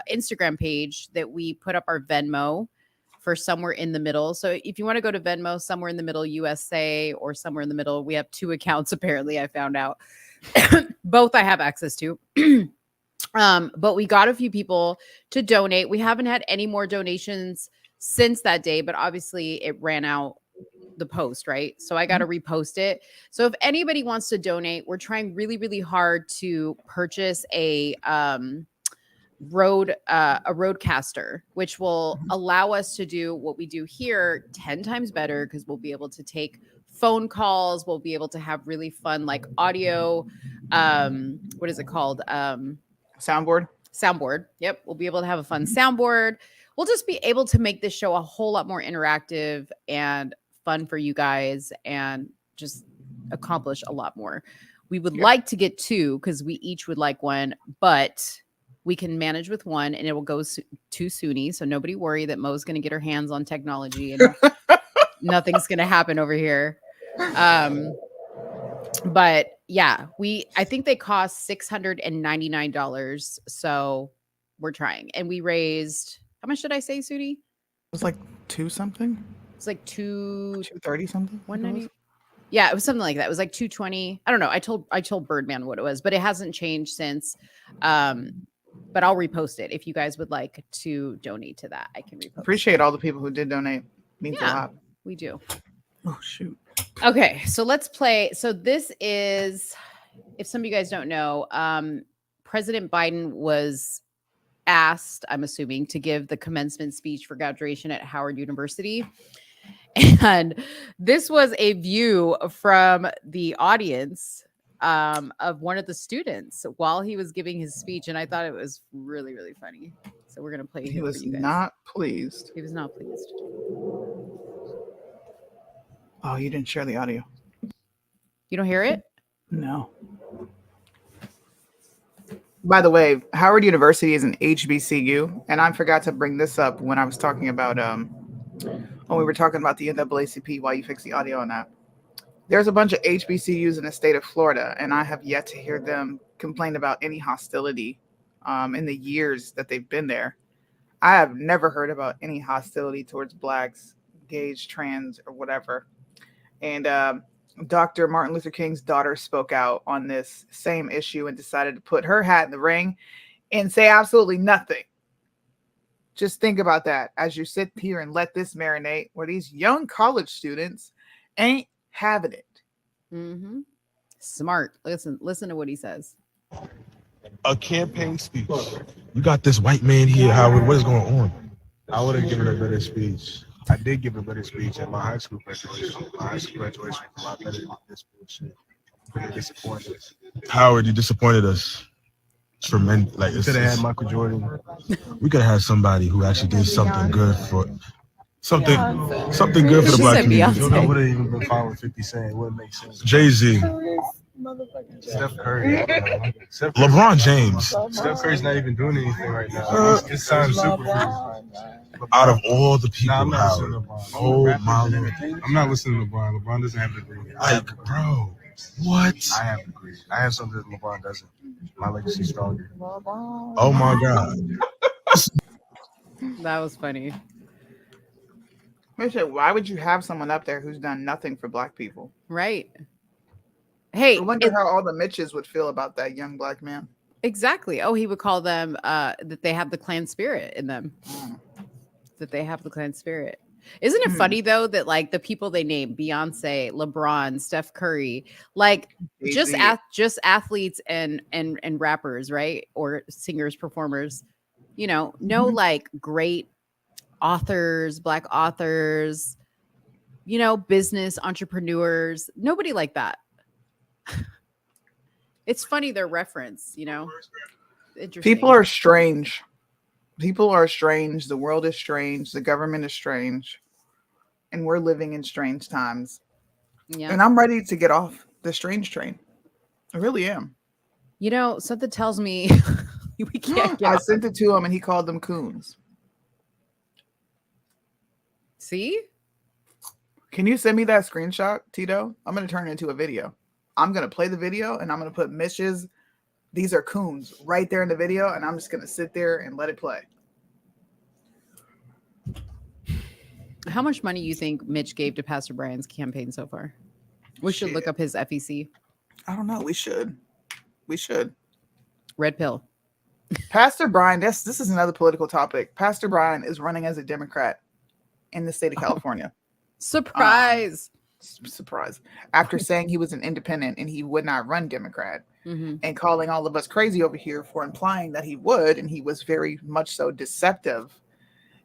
Instagram page that we put up our Venmo for somewhere in the middle. So if you want to go to Venmo, somewhere in the middle, USA, or somewhere in the middle, we have 2 accounts. Apparently, I found out. Both I have access to. But we got a few people to donate. We haven't had any more donations since that day, but obviously it ran out the post, right? So I got to repost it. So if anybody wants to donate, we're trying really, really hard to purchase a roadcaster, which will allow us to do what we do here 10 times better, because we'll be able to take phone calls. We'll be able to have really fun, like audio. What is it called? Soundboard. Yep. We'll be able to have a fun soundboard. We'll just be able to make this show a whole lot more interactive and fun for you guys, and just accomplish a lot more. We would like to get 2, because we each would like one, but we can manage with 1, and it will go to Sunni. So nobody worry that Mo's going to get her hands on technology and nothing's going to happen over here. But yeah, I think they cost $699. So we're trying, and we raised, how much did I say, Sudi? It was like 2 something. It's like 230 something. 190. Yeah, it was something like that. It was like 220. I don't know. I told Birdman what it was, but it hasn't changed since. But I'll repost it if you guys would like to donate to that. I can repost. Appreciate all the people who did donate. Means a lot. We do. Oh shoot. Okay, so let's play. So this is, if some of you guys don't know, President Biden was asked, I'm assuming, to give the commencement speech for graduation at Howard University. And this was a view from the audience of one of the students while he was giving his speech. And I thought it was really, really funny. So we're going to play. He was for you guys. not pleased. He was not pleased. Oh, you didn't share the audio. You don't hear it? No. By the way, Howard University is an HBCU, and I forgot to bring this up when I was talking about when we were talking about the NAACP while you fix the audio on that. There's a bunch of HBCUs in the state of Florida, and I have yet to hear them complain about any hostility in the years that they've been there. I have never heard about any hostility towards blacks, gays, trans, or whatever. And Dr. Martin Luther King's daughter spoke out on this same issue and decided to put her hat in the ring and say absolutely nothing. Just think about that as you sit here and let this marinate, where these young college students ain't having it. Mm-hmm. Smart. Listen to what he says. A campaign speech. You got this white man here, Howard. What is going on? I would have given a better speech. I did give a better speech at my high school graduation. My high school graduation was a lot better than this bullshit. Pretty disappointed. Howard, you disappointed us. Tremendous. Like, Could have had Michael Jordan. we could have had somebody who actually did something good for something good for the She black said community. Beyonce. I would have even been fine with 50 Cent. It wouldn't make sense. Jay-Z, Steph Curry. Steph Curry. LeBron James. Steph Curry's not even doing anything right now. It's signed super free. Out of all the people, Nah, I'm not listening Howard. to LeBron. Oh my Lord. I'm not listening to LeBron. LeBron doesn't have the degree. I have Like, bro, what? I have the degree. I have something that LeBron doesn't. My legacy's stronger. Oh my God. That was funny. Why would you have someone up there who's done nothing for black people? Right. Hey, I wonder how all the Mitches would feel about that young black man. exactly. Oh, he would call them that they have the clan spirit in them. That they have the clan spirit. Isn't it funny though that like the people they name, Beyonce, LeBron, Steph Curry, like just athletes and rappers, right? Or singers, performers, no like great authors, black authors, business entrepreneurs, nobody like that. It's funny their reference, you know. Interesting. People are strange. People are strange. The world is strange. The government is strange. And we're living in strange times. Yeah. And I'm ready to get off the strange train. I really am. You know, something tells me we can't get I off. sent it to him and he called them coons. See? Can you send me that screenshot, Tito? I'm going to turn it into a video. I'm going to play the video and I'm going to put Mitch's, these are coons, right there in the video. And I'm just going to sit there and let it play. How much money you think Mitch gave to Pastor Brian's campaign so far? We should look up his FEC. I don't know. We should. We should. Red pill. Pastor Brian, this is another political topic. Pastor Brian is running as a Democrat in the state of California. Surprise. Surprise. After saying he was an independent and he would not run Democrat Mm-hmm. and calling all of us crazy over here for implying that he would, and he was very much so deceptive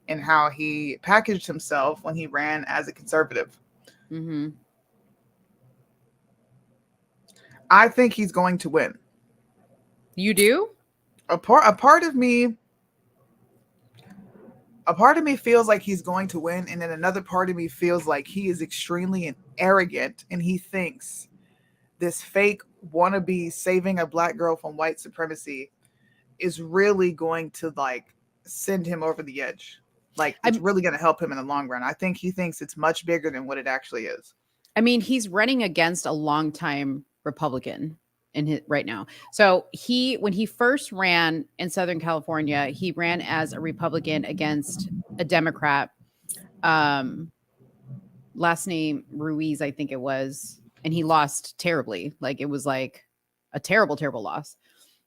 in how he packaged himself when he ran as a conservative. Mm-hmm. I think he's going to win. You do? A part of me feels like he's going to win, and then another part of me feels like he is extremely arrogant and he thinks this fake wannabe saving a black girl from white supremacy is really going to like send him over the edge. Like it's really going to help him in the long run. I think he thinks it's much bigger than what it actually is. I mean, he's running against a longtime Republican in his right now. So when he first ran in Southern California, he ran as a Republican against a Democrat. Last name Ruiz, I think it was, and he lost terribly. Like it was like a terrible, terrible loss.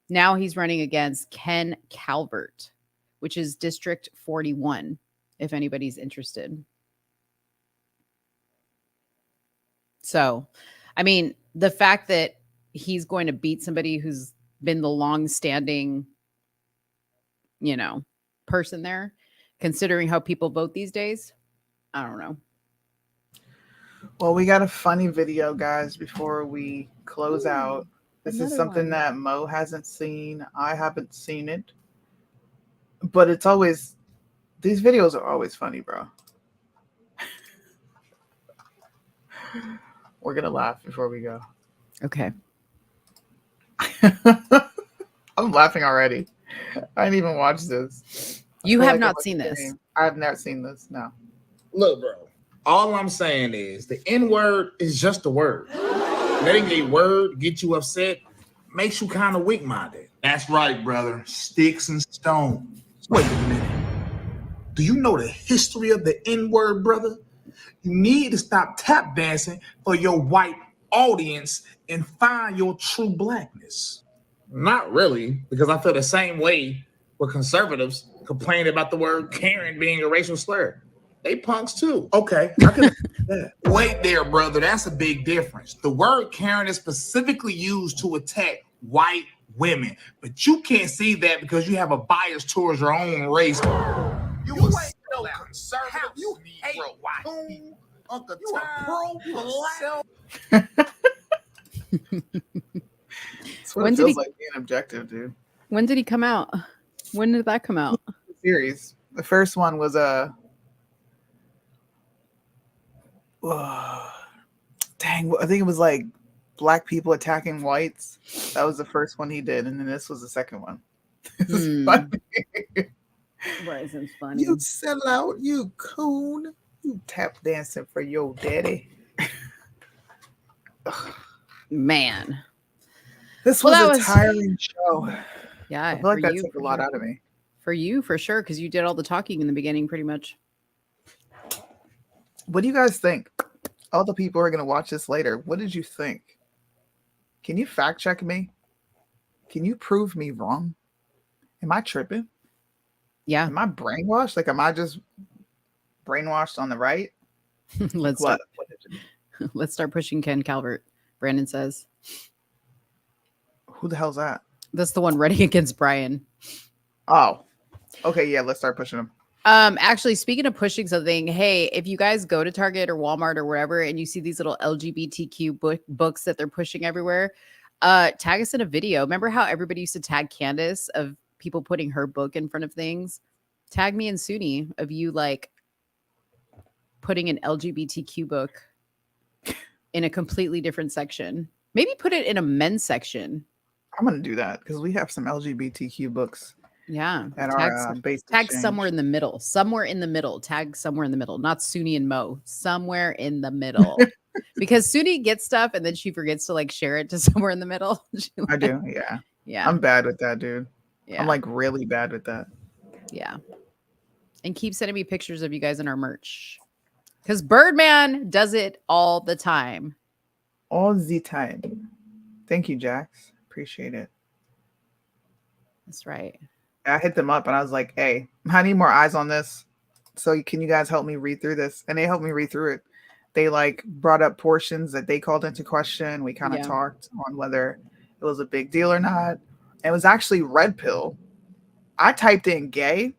Now he's running against Ken Calvert, which is District 41, if anybody's interested. So, I mean, the fact that he's going to beat somebody who's been the long-standing, you know, person there, considering how people vote these days, I don't know. Well, we got a funny video, guys, before we close out. This is another something one. that Mo hasn't seen. I haven't seen it. But it's always, these videos are always funny, bro. We're going to laugh before we go. Okay. I'm laughing already. I didn't even watch this. You I feel have like not I'm seen this. kidding. I have never seen this. No. Look, bro. All I'm saying is the N-word is just a word. Letting a word get you upset makes you kind of weak-minded. That's right, brother. Sticks and stones. Wait a minute. Do you know the history of the N-word, brother? You need to stop tap dancing for your white audience and find your true blackness. Not really, because I feel the same way with conservatives complaining about the word Karen being a racial slur. They punks too. Okay, I can that. Wait there, brother. That's a big difference. The word Karen is specifically used to attack white women, but you can't see that because you have a bias towards your own race. You ain't no conservative. You hate white people. Uncle you Tom. That's what When it did feels he- like being objective, dude. When did he come out? When did that come out? Series. The first one was dang, I think it was like black people attacking whites. That was the first one he did, and then this was the second one. This is funny. Bryson's funny. You sell out, you coon. You tap dancing for your daddy. Man. This Well, was that a tiring show. Yeah, I feel like for that you, took a for lot sure. out of me. For you, for sure, because you did all the talking in the beginning, pretty much. What do you guys think? All the people who are going to watch this later, what did you think? Can you fact check me? Can you prove me wrong? Am I tripping? Yeah. Am I brainwashed? Like, am I just brainwashed on the right? Let's What? let's start pushing Ken Calvert. Brandon says Who the hell's that? that's the one running against Brian. Oh, okay. Yeah, let's start pushing him. Actually, speaking of pushing something, hey, if you guys go to Target or Walmart or wherever and you see these little LGBTQ books that they're pushing everywhere, Tag us in a video. Remember how everybody used to tag Candace of people putting her book in front of things? Tag me and Suni of you like putting an LGBTQ book in a completely different section. Maybe put it in a men's section. I'm gonna do that because we have some LGBTQ books. Yeah. At Tag, our base tag exchange. somewhere in the middle. Somewhere in the middle. Tag somewhere in the middle. Not Suni and Mo. Somewhere in the middle. Because Suni gets stuff and then she forgets to like share it to somewhere in the middle. I do. Yeah. Yeah. I'm bad with that, dude. Yeah. I'm like really bad with that. Yeah. And keep sending me pictures of you guys in our merch. Because Birdman does it all the time. All the time. Thank you, Jax. Appreciate it. That's right. I hit them up and I was like, hey, I need more eyes on this. So can you guys help me read through this? And they helped me read through it. They like brought up portions that they called into question. We kind of talked on whether it was a big deal or not. It was actually red pill. I typed in gay,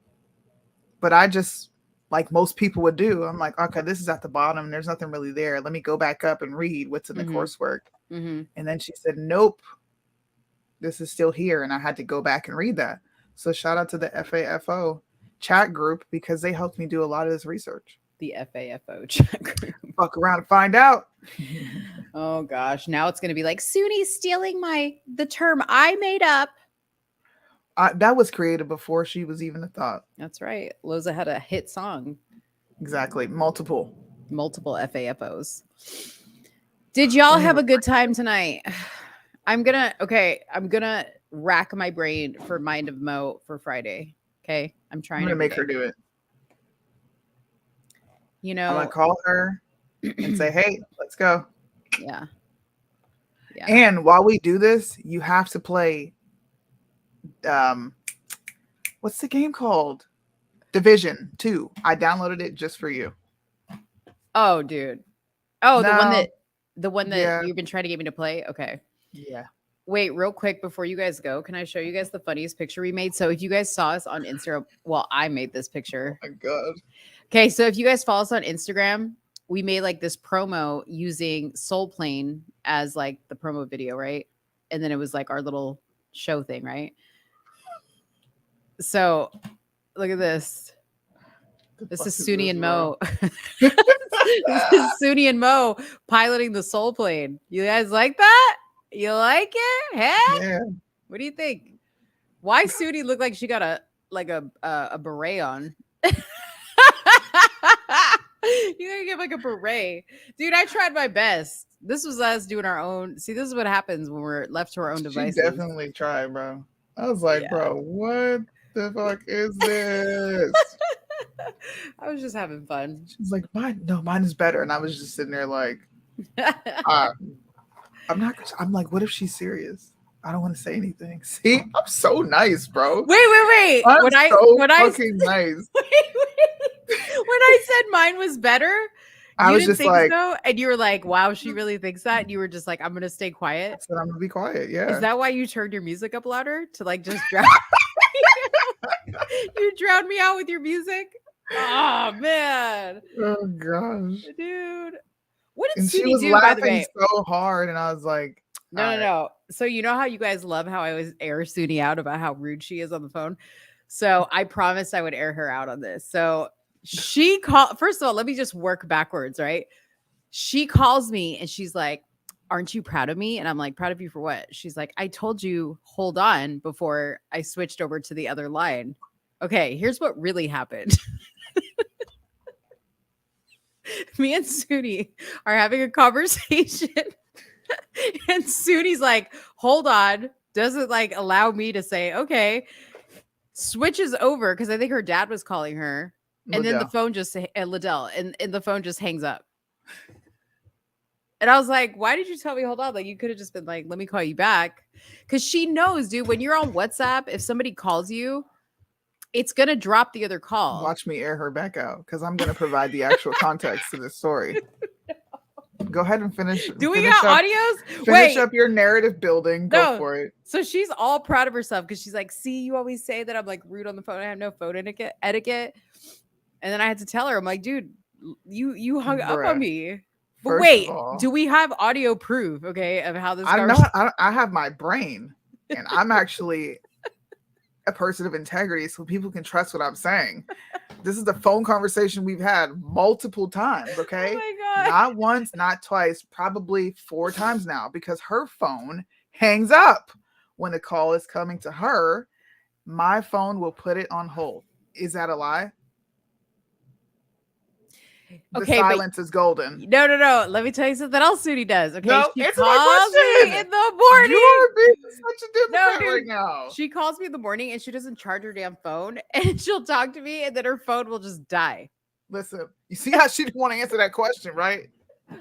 but I just, like most people would do, I'm like, okay, this is at the bottom. There's nothing really there. Let me go back up and read what's in the coursework. And then she said, nope, this is still here. And I had to go back and read that. So shout out to the FAFO chat group because they helped me do a lot of this research. The FAFO chat group. Fuck around and find out. Oh gosh. Now it's going to be like Suni's stealing the term I made up. That was created before she was even a thought. That's right. Loza had a hit song. Exactly. Multiple FAFOs. Did y'all have a good time tonight? I'm gonna rack my brain for Mind of Mo for Friday. Okay. I'm trying to make her do it. You know, I'm gonna call her and say, hey, let's go. Yeah. And while we do this, you have to play what's the game called? Division 2. I downloaded it just for you. Oh, dude. Oh, the one that you've been trying to get me to play. Okay. Yeah. Wait, real quick before you guys go, can I show you guys the funniest picture we made? So if you guys saw us on Instagram, well, I made this picture. Oh my God. Okay, so if you guys follow us on Instagram, we made like this promo using Soul Plane as like the promo video, right? And then it was like our little show thing, right? So look at this. This is Suni and Mo. This is Suni and Mo piloting the Soul Plane. You guys like that? You like it? Huh? Yeah. What do you think? Why Suni look like she got a beret on? You gotta get like a beret. Dude, I tried my best. This was us doing our own. See, this is what happens when we're left to our own devices. She definitely tried, bro. I was like, bro, what the fuck is this? I was just having fun. She's like, mine is better. And I was just sitting there like, I'm like, what if she's serious? I don't want to say anything. See, I'm so nice, bro. Wait. I'm When I fucking nice. When I said mine was better, I was just like, so? And you were like, wow, she really thinks that. And you were just like, I'm gonna stay quiet. I said, I'm gonna be quiet. Yeah. Is that why you turned your music up louder to like just drown? You drowned me out with your music. Oh man. Oh gosh. Dude. What did And she Suni was do, by the laughing way? so hard, and I was like, No. So you know how you guys love how I always air Suni out about how rude she is on the phone? So I promised I would air her out on this. So she called. First of all, let me just work backwards, right? She calls me and she's like, aren't you proud of me? And I'm like, proud of you for what? She's like, I told you, hold on, before I switched over to the other line. Okay, here's what really happened. Me and Suni are having a conversation. And Suni's like, hold on. Doesn't like allow me to say, okay. Switches over because I think her dad was calling her. And then the phone just Liddell and the phone just hangs up. And I was like, why did you tell me hold on? Like you could have just been like, let me call you back. Because she knows, dude, when you're on WhatsApp, if somebody calls you, it's gonna drop the other call. watch me air her back out because I'm gonna provide the actual context to this story. Go ahead and finish. Do we got audios? Finish up your narrative building. Go for it. So she's all proud of herself because she's like, see, you always say that I'm like rude on the phone. I have no phone etiquette. And then I had to tell her, I'm like, dude, you hung up on me But First wait, of all, do we have audio proof? Okay, of how this? I'm conversation- not. I have my brain, and I'm actually a person of integrity, so people can trust what I'm saying. This is the phone conversation we've had multiple times. Okay, Oh my god! not once, not twice, probably 4 times now, because her phone hangs up when a call is coming to her. My phone will put it on hold. Is that a lie? The Okay, but- silence is golden. No. Let me tell you something else Sudi does. Okay, No, she answer my calls me question. in the morning. You're being such a No, Democrat dude. right now. She calls me in the morning and she doesn't charge her damn phone, and she'll talk to me, and then her phone will just die. Listen, you see how she didn't want to answer that question, right?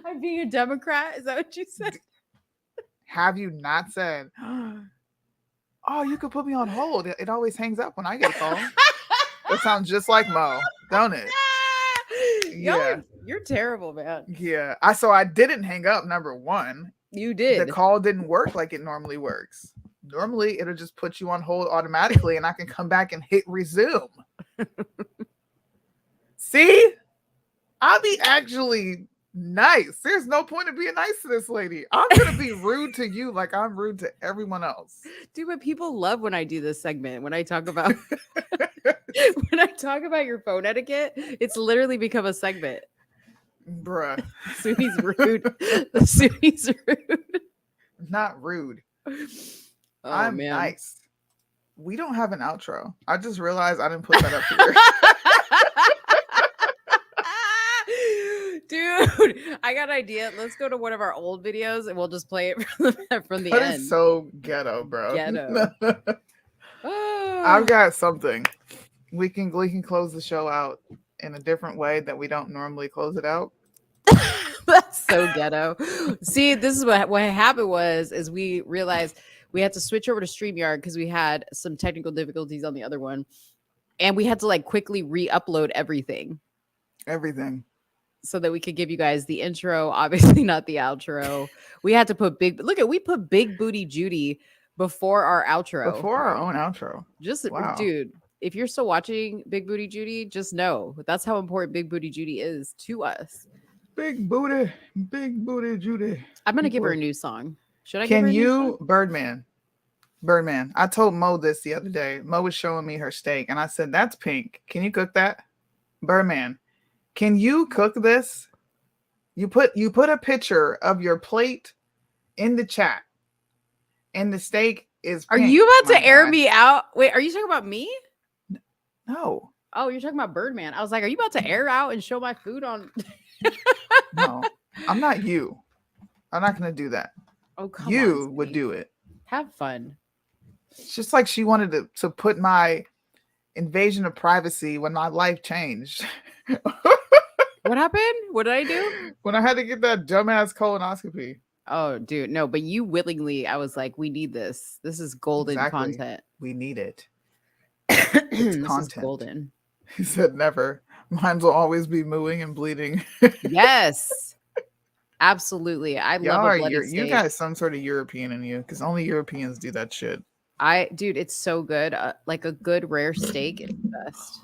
I'm being a Democrat. Is that what you said? Have you not said, oh, you could put me on hold? It always hangs up when I get a call. That sounds just like Mo, don't it? Yeah. You're terrible, man. Yeah. I didn't hang up, number one. You did. The call didn't work like it normally works. Normally, it'll just put you on hold automatically, and I can come back and hit resume. See? I'll be actually nice. There's no point in being nice to this lady. I'm going to be rude to you like I'm rude to everyone else. Dude, but people love when I do this segment. When I talk about when I talk about your phone etiquette, it's literally become a segment. Bruh. Sudi's rude. The Sudi's rude. Not rude. Oh, I'm man. nice. We don't have an outro. I just realized I didn't put that up here. Dude, I got an idea. Let's go to one of our old videos and we'll just play it from the That end. is so ghetto, bro. Ghetto. I've got something. We can close the show out in a different way that we don't normally close it out. That's so ghetto. See, this is what happened is we realized we had to switch over to StreamYard because we had some technical difficulties on the other one. And we had to like quickly re-upload everything. Everything. So that we could give you guys the intro, obviously not the outro. We had to put we put Big Booty Judy before our outro. Before our own outro. Just Wow. dude, if you're still watching Big Booty Judy, just know that's how important Big Booty Judy is to us. Big booty Judy. I'm gonna give her a new song. Should I give her Can a new song? you, Birdman? I told Mo this the other day. Mo was showing me her steak, and I said, "That's pink. Can you cook that?" Birdman, can you cook this? You put a picture of your plate in the chat, and the steak is. Are pink, you about my to air guy. me out? Wait, are you talking about me? No, Oh, you're talking about Birdman. I was like, are you about to air out and show my food on? no, I'm not you. I'm not gonna do that. Oh, come You on, would Sweetie. do it. Have fun. It's just like she wanted to put my invasion of privacy when my life changed. What happened? What did I do? When I had to get that dumbass colonoscopy. Oh, dude, no, but you willingly, I was like, we need this. This is golden Exactly. content. We need it. This is content. golden. He said never. Mine will always be mooing and bleeding. Yes. Absolutely. I Y'all love are a bloody you steak. got some sort of European in you because only Europeans do that shit. Dude, it's so good. Like a good rare steak is the best.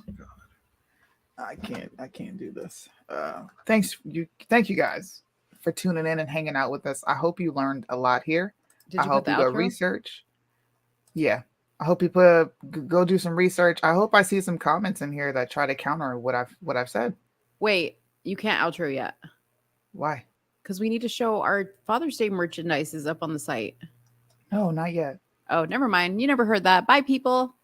I can't do this. Thank you guys for tuning in and hanging out with us. I hope you learned a lot here. Did I you hope put you the go outro? research. Yeah. I hope you go do some research. I hope I see some comments in here that try to counter what I've said. Wait, you can't outro yet Why? because we need to show our Father's Day merchandise is up on the site. No, not yet. Oh, never mind. You never heard that. Bye, people.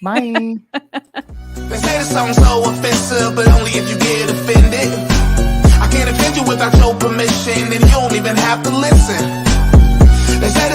Bye. They say the song's so offensive, but only if you get offended. I can't offend you without your permission, and you don't even have to listen. They say